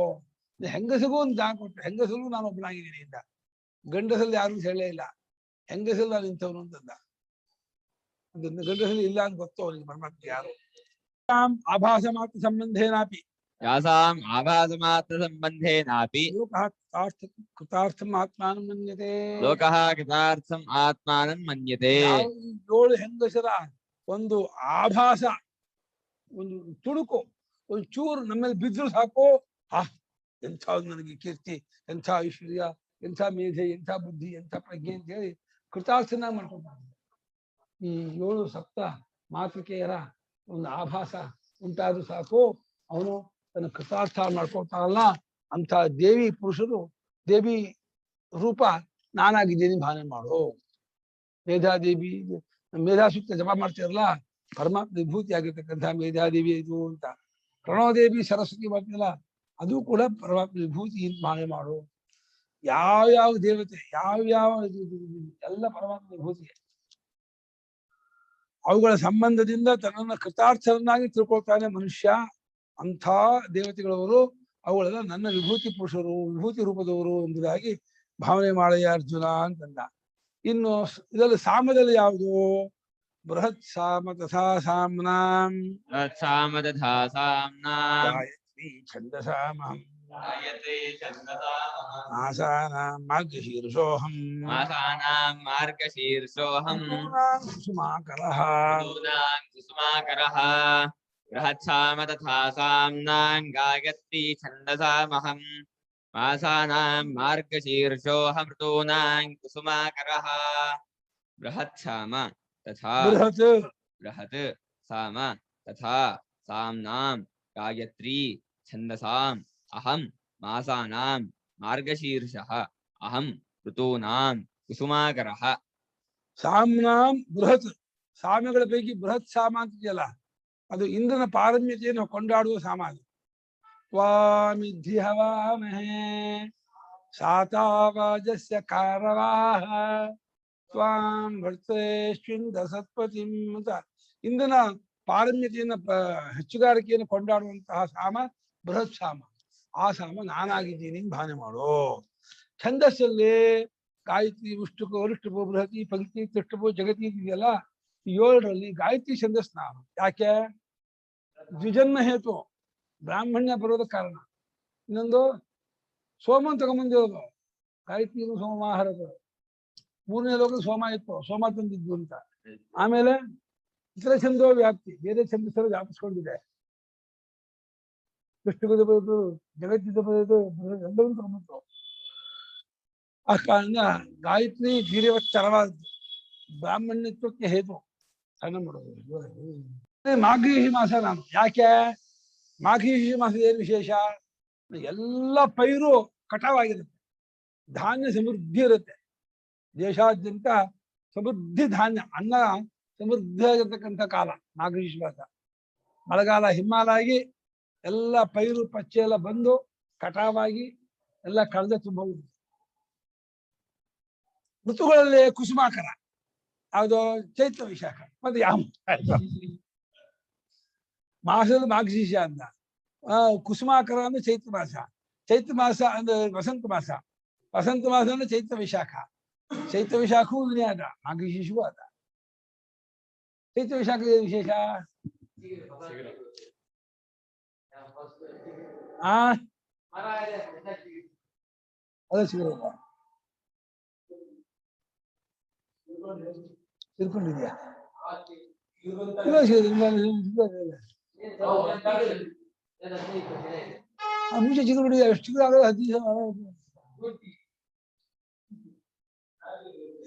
ಹೆಂಗಸಿಗೂ ಒಂದು ದಾನ ಕೊಟ್ಟೆ, ಹೆಂಗಸರಿಗೂ ನಾನು ಒಬ್ಬನಾಗಿದ್ದೀನಿ ಅಂತ. ಗಂಡಸಲ್ಲಿ ಯಾರು ಹೇಳೇ ಇಲ್ಲ, ಹೆಂಗಸಲ್ಲಿ ನಾನು ಇಂಥವ್ರು ಅಂತಂದ. ಗಂಡಸಲ್ಲಿ ಇಲ್ಲ ಅಂತ ಗೊತ್ತು ಅವನಿಗೆ ಪರಮಾತ್ಮ ಯಾರು. ಆಭಾಸ ಮಾತ್ರ ಸಂಬಂಧೇನಾಪಿ. ಯಾಸಾಂ ಆಭಾಸ ಮಾತ್ರ ಸಂಬಂಧೇನಾಪಿ. ಲೋಕಃ ಕೃತಾರ್ಥಂ ಆತ್ಮಾನಂ ಮನ್ಯತೆ. ಲೋಕಃ ಕೃತಾರ್ಥಂ ಆತ್ಮಾನಂ ಮನ್ಯತೆ. 7 ಹೆಂಗಸರ ಒಂದು ಆಭಾಸ, ಒಂದು ತುಣುಕು, ಒಂದು ಚೂರು ನಮ್ಮೇಲೆ ಬಿದ್ರು ಸಾಕು, ಎಂಥ ನನಗೆ ಕೀರ್ತಿ, ಎಂಥ ಐಶ್ವರ್ಯ, ಎಂಥ ಮೇಧೆ, ಎಂಥ ಬುದ್ಧಿ, ಎಂಥ ಪ್ರಜ್ಞೆ ಅಂತ ಹೇಳಿ ಕೃತಾರ್ಥನ ಮಾಡ್ಕೊಳ್ತಾರೆ. ಈ 7 ಸಪ್ತ ಮಾತೃಕೆಯರ ಒಂದು ಆಭಾಸ ಉಂಟಾದ್ರೂ ಸಾಕು, ಅವನು ತನ್ನ ಕೃತಾರ್ಥ ಮಾಡ್ಕೊಳ್ತಾರಲ್ಲ ಅಂತ ದೇವಿ ಪುರುಷರು, ದೇವಿ ರೂಪ ನಾನಾಗಿದ್ದೀನಿ ಭಾವನೆ ಮಾಡು. ಮೇಧಾದೇವಿ, ಮೇಧಾಸೂಕ್ತ ಜಪ ಮಾಡ್ತಿರಲ್ಲ, ಪರಮಾತ್ಮ ವಿಭೂತಿ ಆಗಿರ್ತಕ್ಕಂಥ ಮೇಧಾದೇವಿ ಇದು ಅಂತ. ಪ್ರಣವದೇವಿ ಸರಸ್ವತಿ ಮಾಡ್ತಿರಲ್ಲ, ಅದು ಕೂಡ ಪರಮಾತ್ಮ ವಿಭೂತಿ ಭಾವನೆ ಮಾಡು. ಯಾವ್ಯಾವ ದೇವತೆ, ಯಾವ್ಯಾವ ಎಲ್ಲ ಪರಮಾತ್ಮ ವಿಭೂತಿ, ಅವುಗಳ ಸಂಬಂಧದಿಂದ ತನ್ನನ್ನು ಕೃತಾರ್ಥರನ್ನಾಗಿ ತಿಳ್ಕೊಳ್ತಾನೆ ಮನುಷ್ಯ. ಅಂಥ ದೇವತೆಗಳವರು ಅವುಗಳೆಲ್ಲ ನನ್ನ ವಿಭೂತಿ ಪುರುಷರು, ವಿಭೂತಿ ರೂಪದವರು ಎಂಬುದಾಗಿ ಭಾವನೆ ಮಾಡಯ್ಯ ಅರ್ಜುನ ಅಂತಂದ. ಇನ್ನು ಇದರಲ್ಲಿ ಸಾಮದಲ್ಲಿ ಯಾವುದು? ಬೃಹತ್ ಸಾಮ ತಥಾ ಸಾಮ್ನಾಂ. ಸಾಮ ತಥಾ ಸಾಮ್ನಾಂ. ಗಾಯತ್ರಿ ಛಂದಸಾಮಹಂ. ಗಾಯತ್ರಿ ಛಂದಸಾಮಹಂ. ಮಾಸಾನಾಂ ಮಾರ್ಗಶೀರ್ಷೋಹಂ. ಮಾಸಾನಾಂ ಮಾರ್ಗಶೀರ್ಷೋಹಂ. ಕುಸುಮಾಕರಃ. ಕುಸುಮಾಕರಃ. ಬೃಹತ್ಸಾಮ ತಥಾ ಸಾಮ್ನಾಂ. ಗಾಯತ್ರಿ ಛಂದಸಾಮಹಂ. ಮಾಸಾನಾಂ ಮಾರ್ಗಶೀರ್ಷೋಹಂ. ಋತೂನಾಂ ಕುಸುಮಾಕರಃ. ಬೃಹತ್ಸಾಮ ತಥಾ ಬೃಹತ್ ಸಾಮ ತಥಾ ಸಾಮ್ನಾಂ. ಗಾಯತ್ರಿ ಛಂದಸಾಂ ಅಹಂ. ಮಾಸಾನಾಂ ಮಾರ್ಗಶೀರ್ಷಃ ಅಹಂ. ಋತೂನಾಂ ಕುಸುಮಾಕರಃ. ಸಾಮ್ನಾಂ ಬೃಹತ್, ಸಾಮ್ಯಗಳ ಪೈಕಿ ಬೃಹತ್ ಸಾಮ ಅಂತಿದೆಯಲ್ಲ, ಅದು ಇಂದ್ರನ ಪಾರಮ್ಯತೆಯನ್ನು ಕೊಂಡಾಡುವ ಸಾಮ. ಅದು ತ್ವಾಮಿಧಿ ಹವಾಮಹೇ ಸಾತಾವಾಜಸ್ಯ ಕಾರವಾಹ ತ್ವಾಂ ಭರ್ತೇಶ್ವಿಂದ ಸತ್ಪತಿಂ ಅಂತ ಇಂದ್ರನ ಪಾರಮ್ಯತೆಯನ್ನು ಹೆಚ್ಚುಗಾರಿಕೆಯನ್ನು ಕೊಂಡಾಡುವಂತಹ ಸಾಮ ಬೃಹತ್ ಸಾಮ. ಆ ಸಾಮ ನಾನಾಗಿದ್ದೀನಿ ಭಾವನೆ ಮಾಡು. ಛಂದಸ್ಸಲ್ಲಿ ಗಾಯತ್ರಿ, ವಿಷ್ಣುಕು, ವರಿಷ್ಠಪು, ಬೃಹತಿ, ಪಂಕ್ತಿ, ತಿಷ್ಟಪು, ಜಗತಿ ಇದೆಯಲ್ಲ, 7ರಲ್ಲಿ ಗಾಯತ್ರಿ ಛಂದಸ್ ನಾನು. ಯಾಕೆ? ದ್ವಿಜನ್ಮ ಹೇತು. ಬ್ರಾಹ್ಮಣ್ಯ ಬರೋದ ಕಾರಣ. ಇನ್ನೊಂದು ಸೋಮನ್ ತಗೊಂಬಂದಿರೋದು, ಗಾಯತ್ರಿಗೂ ಸೋಮಾಹಾರದ. ಮೂರನೇ ಲೋಕದ ಸೋಮ ಇತ್ತು, ಸೋಮ ತಂದಿದ್ದು ಅಂತ. ಆಮೇಲೆ ಇತರ ಛಂದೋ ವ್ಯಾಪ್ತಿ, ಬೇರೆ ಛಂದಸ್ಸರು ವ್ಯಾಪಿಸ್ಕೊಂಡಿದೆ. ಸೃಷ್ಟಿಗದ ಬರೋದು, ಜಗತ್ತಿದ ಬರೋದು, ಎಲ್ಲವೂ ತಗೊಂಬಂತು. ಆ ಕಾರಣ ಗಾಯತ್ರಿ ವೀರ್ಯವಚ್ಚರವಾದದ್ದು, ಬ್ರಾಹ್ಮಣ್ಯತ್ವಕ್ಕೆ ಹೇತು. ಸಣ್ಣ ಮಾಡೋದು ಮಾಘೀಷಿ ಮಾಸ. ನಾನು ಯಾಕೆ ಮಾಘೀಷಿ ಮಾಸದ ಏನು ವಿಶೇಷ? ಎಲ್ಲ ಪೈರು ಕಟಾವಾಗಿರುತ್ತೆ, ಧಾನ್ಯ ಸಮೃದ್ಧಿ ಇರುತ್ತೆ. ದೇಶಾದ್ಯಂತ ಸಮೃದ್ಧಿ ಧಾನ್ಯ, ಅನ್ನ ಸಮೃದ್ಧಿ ಆಗಿರ್ತಕ್ಕಂಥ ಕಾಲ ಮಾಘೀಷಿ ಮಾಸ. ಮಳೆಗಾಲ ಹಿಮಾಲಾಗಿ ಎಲ್ಲ ಪೈರು ಪಚ್ಚೆ ಎಲ್ಲ ಬಂದು ಕಟಾವಾಗಿ ಎಲ್ಲ ಕಳೆದ ತುಂಬ. ಋತುಗಳಲ್ಲಿ ಕುಸುಮಾಕರ ಯಾವುದು? ಚೈತ್ರ ವಿಶಾಖ. ಮತ್ತೆ ಯಾವ ಮಾಸದ ಮಾಘಶೀರ್ಷ ಅಂದ. ಕುಸುಮಾಕರ ಅಂದ್ರೆ ಚೈತ್ರ ಮಾಸ. ಚೈತ್ರ ಮಾಸ ಅಂದ್ರೆ ವಸಂತ ಮಾಸ. ವಸಂತ ಮಾಸ ಅಂದ್ರೆ ಚೈತ್ರ ವಿಶಾಖ. ಚೈತ್ರ ವಿಶಾಖವೂ ಅದ, ಮಾಘಶೀರ್ಷವೂ ಅದ. ಚೈತ್ರ ವಿಶಾಖ ವಿಶೇಷ ಅದ ಸಿಗಲ್ಲ, ತಿಳ್ಕೊಂಡಿದ್ಯಾ? ಮುಂಚೆ ಚಿಗುರು ಎಷ್ಟು ಆಗೋದು 15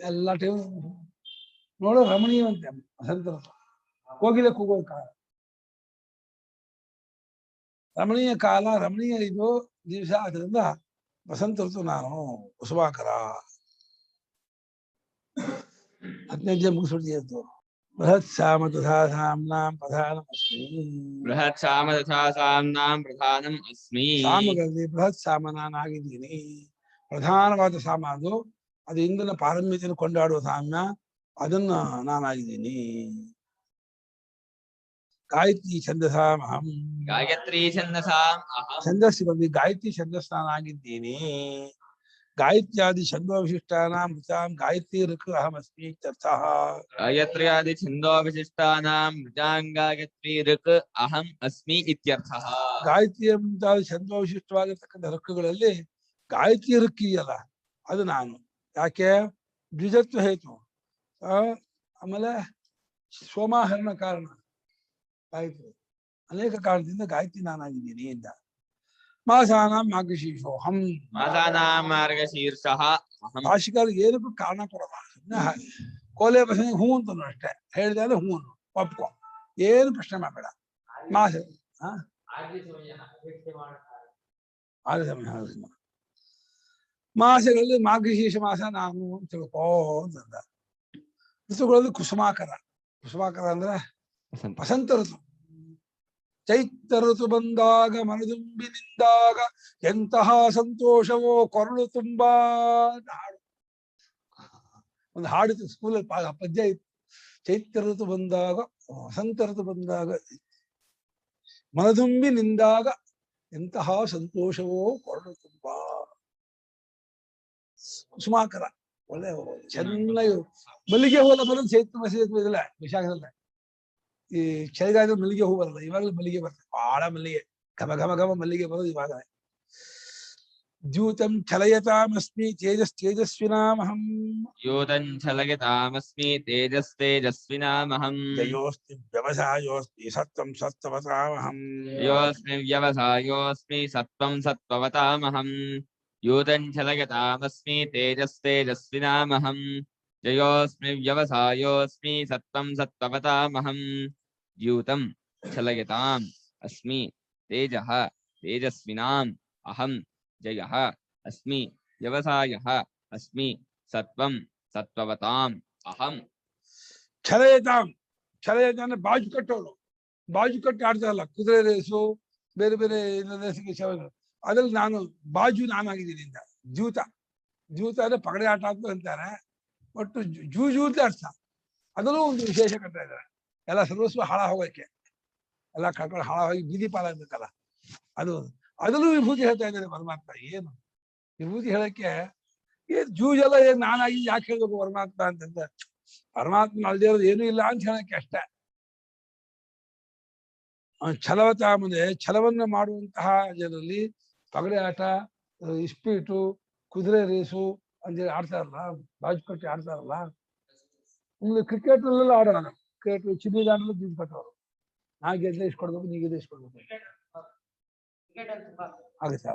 ಎಲ್ಲ ಟೈಮ್ ನೋಡೋ ರಮಣೀಯವಂತೆ. ವಸಂತ ಹೋಗಿಲ್ಲ ಕೂಗೋ ಕಾಲ, ರಮಣೀಯ ಕಾಲ, ರಮಣೀಯ ಇದು ದಿವಸ. ಅದರಿಂದ ವಸಂತ ಋತು ನಾನು ಕುಸುಮಾಕರ. 15 ಮುಗಿಸ್ಬಿಡ್ತು. ಬೃಹತ್ ಸಾಮ ತಥಾ ಸಾಮ್ನಾಂ ಪ್ರಧಾನಮಸ್ಮಿ. ಬೃಹತ್ ಸಾಮ ತಥಾ ಸಾಮ್ನಾಂ ಪ್ರಧಾನಂ ಅಸ್ಮಿ. ಸಾಮಗಳಲ್ಲಿ ಬೃಹತ್ ಸಾಮ ನಾನಾಗಿದ್ದೀನಿ. ಪ್ರಧಾನವಾದ ಸಾಮ ಅದು, ಅದು ಇಂದಿನ ಪಾರಮ್ಯತೆಯನ್ನು ಕೊಂಡಾಡುವ ಸಾಮ್ಯ, ಅದನ್ನ ನಾನಾಗಿದ್ದೀನಿ. ಗಾಯತ್ರಿ ಛಂದಸಾಮಹಂ. ಗಾಯತ್ರಿ ಛಂದಸಾಂ ಅಹಂ. ಛಂದಸ್ಸಿ ಬಂದು ಗಾಯತ್ರಿ ಛಂದಸ್ ನಾನಾಗಿದ್ದೀನಿ. ಗಾಯತ್ರ್ಯಾದಿ ಛಂದೋವಿಶಿಷ್ಟಾನಾಂ ಮೃತಾಂ ಗಾಯತ್ರಿ ಋಕ್ ಅಹಮಸ್ಮಿ ಇತ್ಯರ್ಥಃ. ಗಾಯತ್ರ್ಯಾದಿ ಛಂದೋವಿಶಿಷ್ಟಾನಾಂ ಮೃತಾಂ ಗಾಯತ್ರಿ ಋಕ್ ಅಹಂ ಅಸ್ಮಿ ಇತ್ಯರ್ಥಃ. ಗಾಯತ್ರಿ ಮುಂತಾದ ಛಂದೋವಿಶಿಷ್ಟವಾಗಿರ್ತಕ್ಕಂಥ ಋಕ್ಕುಗಳಲ್ಲಿ ಗಾಯತ್ರಿ ಋಕ್ ಇದೆಯಲ್ಲ, ಅದು ನಾನು. ಯಾಕೆ? ದ್ವಿಜತ್ವ ಹೇತು. ಆಮೇಲೆ ಸೋಮಾಹರಣ ಕಾರಣ ಗಾಯತ್ರಿ. ಅನೇಕ ಕಾರಣದಿಂದ ಗಾಯತ್ರಿ ನಾನಾಗಿದ್ದೀನಿ ಎಂದ. ಮಾಸಾನಾಂ ಮಾರ್ಗಶೀರ್ಷೋಹಂ. ಮಾಸಾನಾಂ ಮಾರ್ಗಶೀರ್ಷಃ ಅಹಂ. ಭಾಷಿಕರಿಗೆ ಏನಕ್ಕೂ ಕಾರಣ ಕೊಡಬಾರ್ದು. ಕೋಲೆ ಪ್ರಶ್ನೆಗೆ ಹೂ ಅಂತ ಅಷ್ಟೇ, ಹೇಳಿದಾದ್ರೆ ಹೂ ಅನ್ನು ಒಪ್ಕೊ, ಏನು ಪ್ರಶ್ನೆ ಮಾಡಬೇಡ. ಮಾಸ ಮಾಸಗಳಲ್ಲಿ ಮಾರ್ಗಶೀರ್ಷ ಮಾಸ ನಾನು ಅಂತ ತಿಳ್ಕೋ ಅಂತಂದ. ಋತುಗಳಲ್ಲಿ ಕುಸುಮಾಕರ. ಕುಸುಮಾಕರ ಅಂದ್ರೆ ವಸಂತ ಋತು. ಚೈತ್ರ ಋತು ಬಂದಾಗ ಮನದುಂಬಿ ನಿಂದಾಗ ಎಂತಹ ಸಂತೋಷವೋ ಕೊರಳು ತುಂಬಾ ಅಂತ ಹಾಡು. ಒಂದು ಹಾಡಿತು ಸ್ಕೂಲಲ್ಲಿ, ಪದ್ಯ ಇತ್ತು. ಚೈತ್ರ ಋತು ಬಂದಾಗ, ವಸಂತ ಋತು ಬಂದಾಗ ಮನದುಂಬಿ ನಿಂದಾಗ ಎಂತಹ ಸಂತೋಷವೋ ಕೊರಳು ತುಂಬಾ. ಕುಸುಮಾಕರ ಒಳ್ಳೆ ಚೆನ್ನಾಗಿ. ಮಲ್ಲಿಗೆ ಹೂವೆಲ್ಲ ಬರೋದು ಚೈತ್ರ ಮಾಸ ಇದಿಲ್ಲ, ವಿಶಾಖದಲ್ಲ. ಈ ಚಳಿಗಾಲದಲ್ಲಿ ಮಲ್ಲಿಗೆ ಹೂ ಬರಲ್ಲ, ಇವಾಗಲೂ ಮಲ್ಲಿಗೆ ಬರ್ತದೆ. ಬಹಳ ಮಲ್ಲಿಗೆ, ಘಮ ಘಮ ಘಮ ಮಲ್ಲಿಗೆ ಬರೋದು ಇವಾಗ. ದ್ಯೂತಂ ಛಲಯತಾಮಸ್ಮಿ ತೇಜಸ್ವಿನಾಮಹಂ. ದ್ಯೂತಂ ಛಲಯತಾಮಸ್ಮಿ ತೇಜಸ್ವಿನಾಮಹಂ. ಜಯೋಸ್ಮಿ ವ್ಯವಸಾಯೋಸ್ಮಿ ಸತ್ವಂ ಸತ್ವವತಾಮಹಂ. ಯೋಸ್ಮಿ ವ್ಯವಸಾಯೋಸ್ಮಿ ಸತ್ವಂ ಸತ್ವವತಾಮಹಂ. ದ್ಯೂತಂ ಛಲಯತಾಮಸ್ಮಿ ತೇಜಸ್ವಿನಾಮಹಂ. ಜಯೋಸ್ಮಿ ವ್ಯವಸಾಯೋಸ್ಮಿ ಸತ್ವಂ ಸತ್ವವತಾಮಹಂ. ದ್ಯೂತಂ ಛಲಯತಾಂ ಅಸ್ಮಿ ತೇಜಃ ತೇಜಸ್ವಿನಾಂ ಅಹಂ. ಜಯಃ ಅಸ್ಮಿ ವ್ಯವಸಾಯಃ ಅಸ್ಮಿ ಸತ್ವಂ ಸತ್ವವತಾಂ ಅಹಂ. ಛಲಯತಾಂ. ಛಲಯತಾಂ ಅಂದ್ರೆ ಬಾಜು ಕಟ್ಟೋಳು. ಬಾಜು ಕಟ್ಟಿ ಆಡ್ತಾರಲ್ಲ, ಕುದುರೆ ರೇಸು, ಬೇರೆ ಬೇರೆ ರೇಸಿಗೆ ಅದ್ರಲ್ಲಿ ನಾನು ಬಾಜು ನಾನಾಗಿದ್ದೀನಿ ಅಂತ. ದ್ಯೂತ. ದ್ಯೂತ ಅಂದ್ರೆ ಪಗಡೆ ಆಟ ಅಂತ ಅಂತಾರೆ. ಒಟ್ಟು ಜೂಜು ಅಂತ ಅರ್ಥ. ಅದರಲ್ಲೂ ಒಂದು ವಿಶೇಷ ಕಟ್ತಾ ಇದ್ದಾರೆ. ಎಲ್ಲ ಸರ್ವಸ್ವ ಹಾಳ ಹೋಗೋಕ್ಕೆ, ಎಲ್ಲ ಕಳ್ಕೊಂಡು ಹಾಳ ಹೋಗಿ ಬೀದಿ ಪಾಲಾಗ್ಬೇಕಲ್ಲ, ಅದು. ಅದರಲ್ಲೂ ವಿಭೂತಿ ಹೇಳ್ತಾ ಇದ್ದಾರೆ ಪರಮಾತ್ಮ. ಏನು ವಿಭೂತಿ ಹೇಳಕ್ಕೆ ಜೂಜೆಲ್ಲ ಏನ್ ನಾನಾಗಿ ಯಾಕೆ ಹೇಳ್ಬೇಕು ಪರಮಾತ್ಮ ಅಂತಂದ. ಪರಮಾತ್ಮ ಅಲ್ದೇ ಇರೋದು ಏನೂ ಇಲ್ಲ ಅಂತ ಹೇಳಕ್ಕೆ ಅಷ್ಟೇ. ಛಲವತಾಮನೆ ಛಲವನ್ನ ಮಾಡುವಂತಹ ಜನರಲ್ಲಿ ಪಗಡೆ ಆಟ, ಇಸ್ಪೀಟು, ಕುದುರೆ ರೇಸು ಅಂತೇಳಿ ಆಡ್ತಾರಲ್ಲ, ಬಾಜುಪಟ್ಟಿ ಆಡ್ತಾರಲ್ಲ. ಇನ್ನು ಕ್ರಿಕೆಟ್ ನಲ್ಲೆಲ್ಲ ಆಡೋಣ. ಕ್ರಿಕೆಟ್ ಚಿನ್ನಿದಾಂಡಲು ದುಡ್ಡು ಕಟ್ಟೋರು. ನಾ ಗೆದ್ದೆ ಇಸ್ಕೊಡ್ಬೇಕು, ನೀ ಗೆದ್ದೆ ಇಸ್ಕೊಡ್ಬೇಕು ಆಗುತ್ತೆ.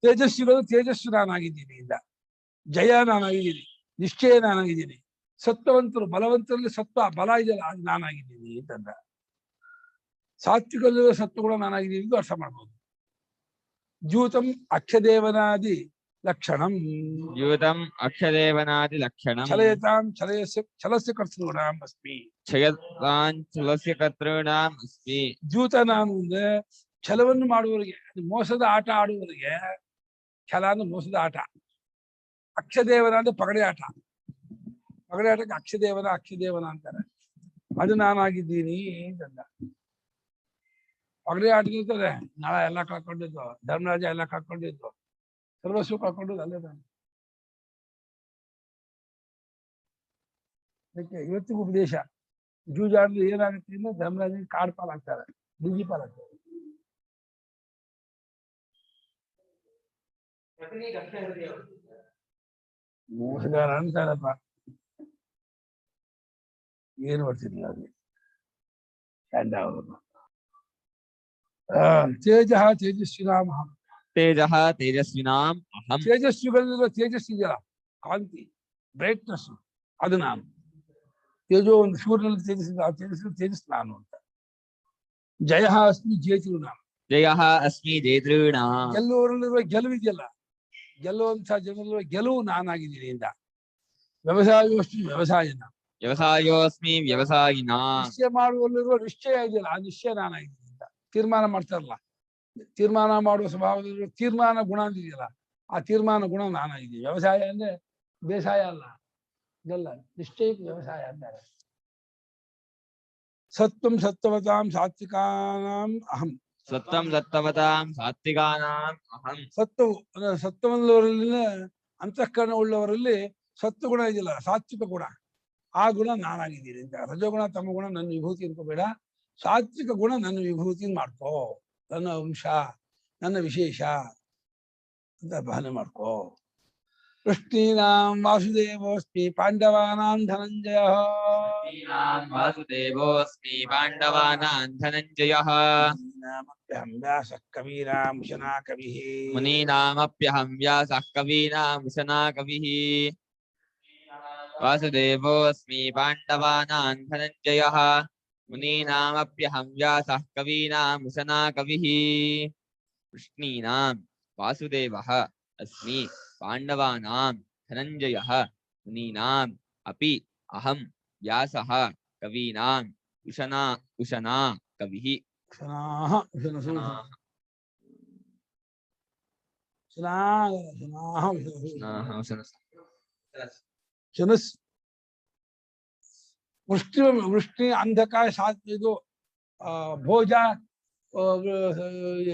ತೇಜಸ್ವಿಗಳು ತೇಜಸ್ವಿ ನಾನಾಗಿದ್ದೀನಿ ಇಂದ, ಜಯ ನಾನಾಗಿದ್ದೀನಿ, ನಿಶ್ಚಯ ನಾನಾಗಿದ್ದೀನಿ, ಸತ್ವವಂತರು ಬಲವಂತರಲ್ಲಿ ಸತ್ವ ಬಲ ಇದೆಯಲ್ಲ ಅದು ನಾನಾಗಿದ್ದೀನಿ ಅಂತಂದ. ಸಾತ್ವಿಕಲ್ಲಿರುವ ಸತ್ವ ಕೂಡ ನಾನಾಗಿದ್ದೀನಿ ಎಂದು ಅರ್ಥ ಮಾಡ್ಬೋದು. ಜ್ಯೂತಂ ಅಕ್ಷದೇವನಾದಿ ಲಕ್ಷಣಂ, ಯೂತಂ ಅಕ್ಷದೇವನಾದಿ ಲಕ್ಷಣಂ, ಛಲಯತಾಂ ಛಲಸ್ಯ ಕರ್ತೃಣಾಂ ಅಸ್ಮಿ. ಛಯತಾಂ ಛಲಸ್ಯ ಕರ್ತೃಣಾಂ ಅಸ್ಮಿ. ಜ್ಯೂತ ನಾನು ಅಂದ್ರೆ ಛಲವನ್ನು ಮಾಡುವವರಿಗೆ, ಮೋಸದ ಆಟ ಆಡುವವರಿಗೆ ಛಲ ಅಂದ್ರೆ ಮೋಸದ ಆಟ. ಅಕ್ಷದೇವನ ಅಂದ್ರೆ ಪಗಡೆ ಆಟ. ಪಗಡೆ ಆಟಕ್ಕೆ ಅಕ್ಷದೇವನ ಅಂತಾರೆ. ಅದು ನಾನಾಗಿದ್ದೀನಿ ಅಂತಂದ. ಪಗಡೆ ಆಟದಿರ್ತದೆ, ನಾಳೆ ಎಲ್ಲ ಕಳ್ಕೊಂಡಿದ್ದು, ಧರ್ಮರಾಜ ಎಲ್ಲ ಕಳ್ಕೊಂಡಿದ್ದು, ಸರ್ವಸ್ವ ಕಳ್ಕೊಂಡಿದ್ದು ಅಲ್ಲೇ ತಾನೆ. ಅದಕ್ಕೆ ಇವತ್ತಿಗೂ ಉಪದೇಶ, ಜೂಜಾಡಿದ್ರೆ ಏನಾಗುತ್ತೆ ಅಂದ್ರೆ ಧರ್ಮರಾಜನಿಗೆ ಕಾಡು ಪಾಲಾಗ್ತಾರೆ, ಬೀದಿ ಪಾಲಾಗ್ತಾರೆ. ಮೋಸಗಾರ ಅಂತಾರಪ್ಪ, ಏನು ಬರ್ತಿರ್ಲಿಲ್ಲ ಅಲ್ಲಿ ಚಂಡ ಅವರು. ತೇಜ ತೇಜಸ್ವಿನಾಂ ಅಹಂ, ತೇಜಃ ತೇಜಸ್ವಿನಾಂ ಅಹಂ. ತೇಜಸ್ವಿಗಳಿರುವ ತೇಜಸ್ವಿ ಇದೆಯಲ್ಲ, ಕಾಂತಿ, ಬ್ರೈಟ್ನೆಸ್, ಅದು ನಾನು. ತೇಜೋ ಒಂದು ಸೂರ್ಯನಲ್ಲಿ ತೇಜಸ್ವಿ, ಆ ತೇಜಸ್ ನಾನು ಅಂತ. ಜಯ ಅಸ್ಮಿ ಜೇತೃ ನಾನು, ಜಯಃ ಅಸ್ಮಿ ಜೇತೃಣಾಂ. ಗೆಲ್ಲುವವರಲ್ಲಿರುವ ಗೆಲುವಿದೆಯಲ್ಲ, ಗೆಲ್ಲುವಂತಹ ಜನರಲ್ಲಿರುವ ಗೆಲುವು ನಾನಾಗಿದ್ದೀನಿ ಇಂದ. ವ್ಯವಸಾಯೋಸ್ಮಿ ವ್ಯವಸಾಯನ, ವ್ಯವಸಾಯೋಸ್ಮಿ ವ್ಯವಸಾಯಿನಾಂ. ನಿಶ್ಚಯ ಮಾಡುವಲ್ಲಿರುವ ನಿಶ್ಚಯ ಇದೆಯಲ್ಲ, ಆ ನಿಶ್ಚಯ ನಾನಾಗಿದ್ದೀನಿ ಅಂತ. ತೀರ್ಮಾನ ಮಾಡ್ತಾರಲ್ಲ, ತೀರ್ಮಾನ ಮಾಡುವ ಸ್ವಭಾವದಲ್ಲಿರುವ ತೀರ್ಮಾನ ಗುಣ ಅಂತಿದೆಯಲ್ಲ, ಆ ತೀರ್ಮಾನ ಗುಣ ನಾನಾಗಿದ್ದೀನಿ. ವ್ಯವಸಾಯ ಅಂದ್ರೆ ಬೇಸಾಯ ಅಲ್ಲ, ಇದೆಲ್ಲ ನಿಶ್ಚಯಕ್ಕೆ ವ್ಯವಸಾಯ ಅಂತಾರೆ. ಸತ್ವಂ ಸತ್ವವತಾಂ ಸಾತ್ವಿಕಾನಾಂ ಅಹಂ, ಸತ್ವಂ ಸತ್ವವತಾಂ ಸಾತ್ವಿಕಾನಾಂ ಅಹಂ. ಸತ್ವವು ಅಂದ್ರೆ ಸತ್ವವಲ್ಲವರಲ್ಲಿ, ಅಂತಃಕರಣ ಉಳ್ಳವರಲ್ಲಿ ಸತ್ವ ಗುಣ ಇದೆಯಲ್ಲ, ಸಾತ್ವಿಕ ಗುಣ, ಆ ಗುಣ ನಾನಾಗಿದ್ದೀನಿ ಅಂತ. ರಜೋಗುಣ ತಮ್ಮ ಗುಣ ನನ್ನ ವಿಭೂತಿ ಅನ್ಕೋಬೇಡ, ಸಾತ್ವಿಕ ಗುಣ ನನ್ನ ವಿಭೂತಿ ಮಾಡ್ಕೋ, ನನ್ನ ಅಂಶ, ನನ್ನ ವಿಶೇಷ ಅಂತ ಭಾವನೆ ಮಾಡ್ಕೋ. ವೃಷ್ಣೀನಾಂ ವಾಸುದೇವೋಸ್ಮಿ ಪಾಂಡವಾನಾಂ ಧನಂಜಯ, ವಾಸುದೇವೋಸ್ಮಿ ಪಾಂಡವಾನಾಂ ಧನಂಜಯಃ. ಮುನೀನಾಮಪ್ಯಹಂ ವ್ಯಾಸಃ ಕವೀನಾಂ ಉಶನಾ ಕವಿಃ, ಮುನೀನಾಮಪ್ಯಹಂ ವ್ಯಾಸಃ ಕವೀನಾಂ ಉಶನಾ ಕವಿಃ. ವಾಸುದೇವೋಸ್ಮಿ ಪಾಂಡವಾನಾಂ ಧನಂಜಯಃ, ಮುನೀನಾಮಪ್ಯಹಂ ವ್ಯಾಸಃ ಕವೀನಾಂ ಉಶನಾ ಕವಿಃ. ವೃಷ್ಣೀನಾಂ ವಾಸುದೇವಃ ಅಸ್ಮಿ ಪಾಂಡವಾನಾಂ ಧನಂಜಯಃ, ಮುನೀನಾಂ ಅಪಿ ಅಹಂ ವ್ಯಾಸಃ ಕವೀನಾಂ ಉಶನಾ ಕವಿಃ. ಶನಾಃ ಉಶನಸು, ಶನಸ್. ವೃಷ್ಟಿ ಅಂಧಕಾಯ ಇದು ಭೋಜ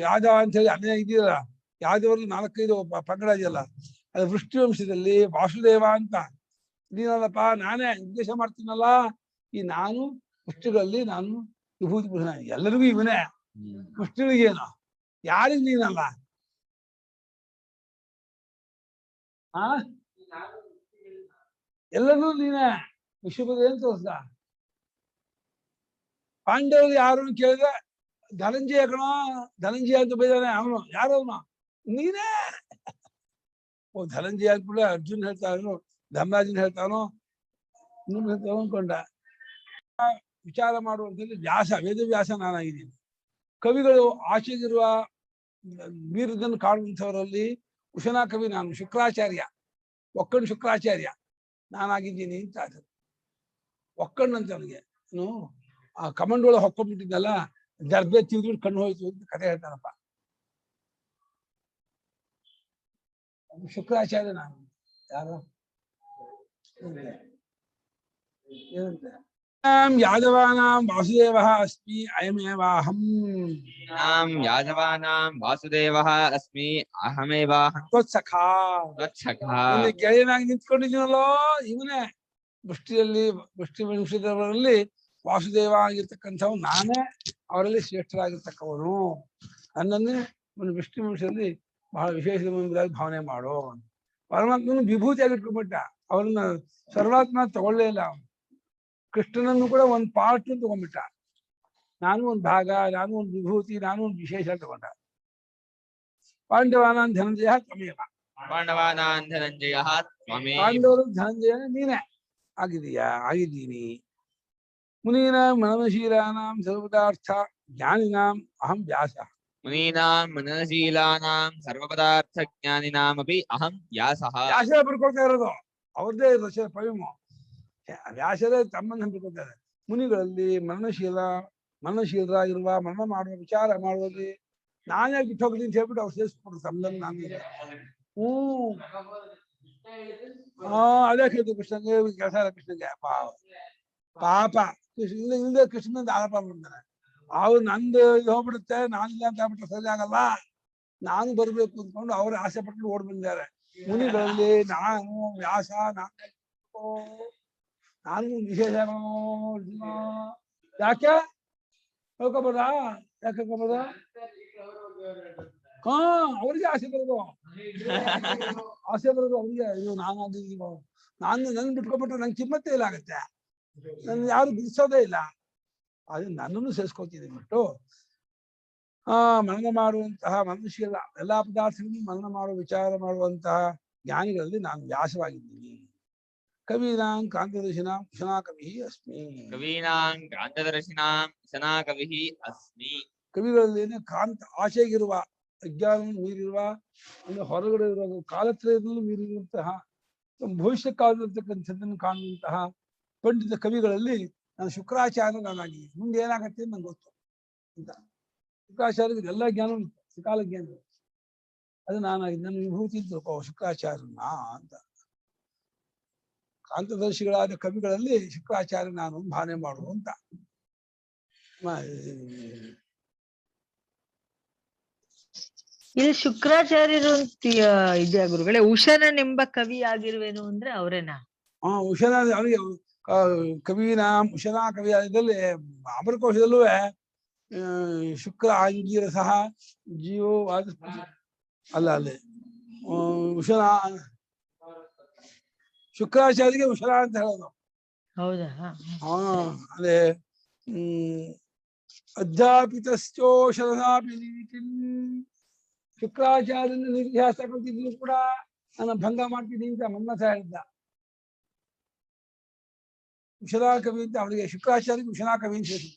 ಯಾದವ ಅಂತ ಹೇಳಿ ಅನೇಕ ಇದೆಯಲ್ಲ, ಯಾದವರಲ್ಲಿ 4-5 ಪಂಗಡ ಇದೆಯಲ್ಲ, ಅದು ವೃಷ್ಟಿ ವಂಶದಲ್ಲಿ ವಾಸುದೇವ ಅಂತ ನೀನಲ್ಲಪ್ಪ, ನಾನೇ ಉದ್ದೇಶ ಮಾಡ್ತೀನಲ್ಲ. ಈ ನಾನು ವೃಷ್ಟಿಗಳಲ್ಲಿ ನಾನು ವಿಭೂತಿ ಪುರುಷ, ಎಲ್ಲರಿಗೂ ಇವನೇ. ವೃಷ್ಟಿಗಳಿಗೇನು, ಯಾರಿಗೂ ನೀನಲ್ಲ. ಆ ಎಲ್ಲರೂ ನೀನೇ. ವಿಶ್ವಪತಿ ಏನ್ ತೋರಿಸ್ದ? ಪಾಂಡವರು ಯಾರು ಕೇಳಿದ್ರೆ ಧನಂಜಯ ಕಣೋ, ಧನಂಜಯ ಅಂತ ಬೈದಾನೆ. ಅವನು ಯಾರು? ಅವನು ನೀನೇ. ಓ ಧನಂಜಯ ಅಂದ್ಬಿಟ್ರೆ ಅರ್ಜುನ್ ಹೇಳ್ತಾವನು, ಧರ್ಮರಾಜನ್ ಹೇಳ್ತಾವನು, ಇನ್ನೊಂದು ಹೇಳ್ತಾವ ಅನ್ಕೊಂಡ. ವಿಚಾರ ಮಾಡುವಂಥದ್ದು ವ್ಯಾಸ, ವೇದವ್ಯಾಸ ನಾನಾಗಿದ್ದೀನಿ. ಕವಿಗಳು ಆಚೆಗಿರುವ ವೀರದನ್ನು ಕಾಣುವಂಥವರಲ್ಲಿ ಕುಶನ ಕವಿ ನಾನು, ಶುಕ್ರಾಚಾರ್ಯ, ಒಕ್ಕಣ್ಣ ಶುಕ್ರಾಚಾರ್ಯ ನಾನಾಗಿದ್ದೀನಿ ಅಂತ. ಅದು ಒಕ್ಕಣ್ಣ ಅಂತ ಅವನಿಗೆ ಆ ಕಮಂಡೋಳ ಹೊಕ್ಕೊಂಡ್ಬಿಟ್ಟಿದ್ದಲ್ಲ, ದರ್ಬೆ ತಿಂದ್ಬಿಟ್ಟು ಕಣ್ಣು ಹೋಯ್ತು ಅಂತ ಕಥೆ ಹೇಳ್ತಾನಪ್ಪ. ಶುಕ್ರಾಚಾರ್ಯ ನಾನು. ಯಾರು ಏನಂತೆ? ಯಾದವಾನಾಂ ವಾಸುದೇವಃ ಅಸ್ಮಿ ಅಯಮೇವಾಹಂ. ಯಾದವಾನಾಂ ವಾಸುದೇವಃ ಅಸ್ಮಿ ಅಹಮೇವಾಹಂ. ತ್ವತ್ಸಖಾ, ಗೆಳೆಯನಾಗಿ ನಿಂತ್ಕೊಂಡಿದ್ದೀನಲ್ಲೋ ಇವನೇ. ವೃಷ್ಟಿ ವಂಶದವರಲ್ಲಿ ವಾಸುದೇವ ಆಗಿರ್ತಕ್ಕಂಥವ್ ನಾನೇ ಅವರಲ್ಲಿ ಶ್ರೇಷ್ಠರಾಗಿರ್ತಕ್ಕವನು. ನನ್ನನ್ನೇ ಒಂದು ವಿಷ್ಣು ವಂಶದಲ್ಲಿ ಬಹಳ ವಿಶೇಷವಾಗಿ ಭಾವನೆ ಮಾಡೋ. ಪರಮಾತ್ಮನು ವಿಭೂತಿಯಾಗಿ ಇಟ್ಕೊಂಡ್ಬಿಟ್ಟ, ಅವರನ್ನ ಸರ್ವಾತ್ಮ ತಗೊಳ್ಳೇ ಇಲ್ಲ. ಅವನು ಕೃಷ್ಣನನ್ನು ಕೂಡ ಒಂದು ಪಾರ್ಟ್ ತಗೊಂಡ್ಬಿಟ್ಟ. ನಾನು ಒಂದು ಭಾಗ, ನಾನು ಒಂದು ವಿಭೂತಿ, ನಾನು ಒಂದು ವಿಶೇಷ ತಗೊಂಡ. ಪಾಂಡವಾನಾನ್ ಧನಂಜಯ ತ್ವಮೇವ. ಪಾಂಡವಾನಾನ್ ಧನಂಜಯಃ ತ್ವಮೇವ. ಪಾಂಡವರು ಧನಂಜಯ ನೀನೇ ಆಗಿದ್ದೀನಿ. ಮುನೀನಾಂ ಮನನಶೀಲಾನಾಂ ಸರ್ವಪದಾರ್ಥ ಜ್ಞಾನಿನಾಂ ಅಹಂ ವ್ಯಾಸ. ಮುನೀನಾಂ ಮನನಶೀಲಾನಾಂ ಸರ್ವಪದಾರ್ಥ ಜ್ಞಾನಿನಾಮಪಿ ಅಹಂ ವ್ಯಾಸಃ. ವ್ಯಾಸರ ಬರ್ಕೊಳ್ತಾ ಇರೋದು ಅವ್ರದ್ದೇ ರಚನೆ ಪವಿಮು. ವ್ಯಾಸರೇ ತಮ್ಮನ್ನು ಬರ್ಕೊಳ್ತಾರೆ. ಮುನಿಗಳಲ್ಲಿ ಮನನಶೀಲರಾಗಿರುವ, ಮನನ ಮಾಡುವ, ವಿಚಾರ ಮಾಡುವಲ್ಲಿ ನಾನೇ ಬಿಟ್ಟು ಹೋಗ್ತೀನಿ ಅಂತ ಹೇಳ್ಬಿಟ್ಟು ಅವ್ರು ಸೇರಿಸ್ಕೊಟ್ರು ತಮ್ಮದಲ್ಲಿ. ನಾನು ಅದೇ ಕೇಳಿದ್ರು ಕೃಷ್ಣಂಗೆ ಕೆಲಸ ಇಲ್ಲ. ಕೃಷ್ಣಂಗೆ ಪಾಪ ಕೃಷ್ಣ ಇಲ್ಲದೆ ಕೃಷ್ಣಂದ ಆರೋಪ ಮಾಡ್ತಾನೆ. ಅವ್ರು ನಂದು ಹೋಗ್ಬಿಡುತ್ತೆ, ನಾನಿಲ್ಲ ಅಂತ ಹೇಳ್ಬಿಟ್ರೆ ಸರಿ ಆಗಲ್ಲ, ನಾನು ಬರ್ಬೇಕು ಅಂದ್ಕೊಂಡು ಅವ್ರು ಆಸೆ ಪಟ್ಟು ಓಡ್ ಬಂದಿದ್ದಾರೆ. ಮುನಿಗಳಲ್ಲಿ ನಾನು ವ್ಯಾಸ, ನಾನು ವಿಶೇಷ. ಯಾಕೆ ಹೇಳ್ಕೊಬೋದ? ಯಾಕೆ ಹೇಳ್ಕೊಬೋದ? ಅವ್ರಿಗೆ ಆಸೆ ಬರೋದು ಅವ್ರಿಗೆ. ಅಯ್ಯೋ ನಾನಾಗಿದ್ದೀನೋ, ನನ್ ಬಿಟ್ಕೊಬಿಟ್ರೆ ನಂಗೆ ಕಿಮ್ಮತ್ತೇ ಇಲ್ಲ ಆಗತ್ತೆ, ನನ್ ಯಾರು ಬಿಡಿಸೋದೇ ಇಲ್ಲ. ಅದು ನನ್ನನ್ನು ಸೇರಿಸ್ಕೊತೀನಿ ಬಿಟ್ಟು ಮನನ ಮಾಡುವಂತಹ ಮನುಷ್ಯರ ಎಲ್ಲಾ ಪದಾರ್ಥಗಳನ್ನು ಮನನ ಮಾಡುವ, ವಿಚಾರ ಮಾಡುವಂತಹ ಜ್ಞಾನಿಗಳಲ್ಲಿ ನಾನು ವ್ಯಾಸವಾಗಿದ್ದೀನಿ. ಕವೀನಾಂ ಕಾಂತದರ್ಶಿನಾಂ ಕುಶನಾ ಕವಿ ಅಸ್ಮಿ. ಕವೀನಾಂ ಕಾಂತದರ್ಶಿನಾಂ ಕುಶನಾ ಕವಿ ಅಸ್ಮಿ. ಕವಿಗಳಲ್ಲಿ ಕಾಂತ ಆಚೆಗಿರುವ, ಅಜ್ಞಾನವನ್ನು ಮೀರಿರುವ, ಅಂದ್ರೆ ಹೊರಗಡೆ ಇರುವ ಕಾಲತ್ರಯದಲ್ಲೂ ಮೀರಿರುವಂತಹ, ಭವಿಷ್ಯ ಕಾಲದಲ್ಲಿರ್ತಕ್ಕಂಥದ್ದನ್ನು ಕಾಣುವಂತಹ ಪಂಡಿತ ಕವಿಗಳಲ್ಲಿ ನಾನು ಶುಕ್ರಾಚಾರ್ಯ ನಾನಾಗಿ ಮುಂದೆ ಏನಾಗತ್ತೆ ನಂಗೆ ಗೊತ್ತು ಅಂತ. ಶುಕ್ರಾಚಾರ್ಯರಿಗೆ ಎಲ್ಲ ಜ್ಞಾನ ಉಂಟು, ಸಕಾಲ ಜ್ಞಾನ. ಅದು ನಾನಾಗಿ ನನ್ನ ವಿಭೂತಿ ತಿಳ್ಕೋ ಶುಕ್ರಾಚಾರ್ಯನ ಅಂತ. ಕಾಂತದರ್ಶಿಗಳಾದ ಕವಿಗಳಲ್ಲಿ ಶುಕ್ರಾಚಾರ್ಯ ನಾನು ಭಾವನೆ ಮಾಡುವಂತ. ಇಲ್ಲಿ ಶುಕ್ರಾಚಾರ್ಯರು ಇದೆಯಾ ಗುರುಗಳೇ? ಉಷನನೆಂಬ ಕವಿ ಆಗಿರುವೇನು ಅಂದ್ರೆ ಅವರೇನಾ? ಉಷನ ಅವನಿಗೆ ಕವಿನ ಉಷನಾ ಕವಿ ಇದರಲ್ಲಿ ಅಮರಕೋಶದಲ್ಲೂ ಶುಕ್ರ ಆಂಗೀರ ಸಹ ಜೀವೋ ಅಲ್ಲ, ಅಲ್ಲಿ ಉಷನಾ ಶುಕ್ರಾಚಾರ್ಯರಿಗೆ ಉಷನಾ ಅಂತ ಹೇಳೋದು. ಹೌದಾ? ಅದೇ ಅಧ್ಯಾಪಿತಶ್ಚೋಷನಾಪಿ ಶುಕ್ರಾಚಾರ್ಯನ ನಿರ್ಯಾಸ ಕೊಟ್ಟಿದ್ರು ಕೂಡ ನನ್ನ ಭಂಗ ಮಾಡ್ತೀನಿ ಅಂತ ಮನ್ಮಥ ಹೇಳಿದ್ದ. ಉಷನಾ ಕವಿ ಅಂತ ಅವರಿಗೆ ಶುಕ್ರಾಚಾರ್ಯಗೆ ಉಷನಾ ಕವಿ ಅಂತ ಹೇಳಿ.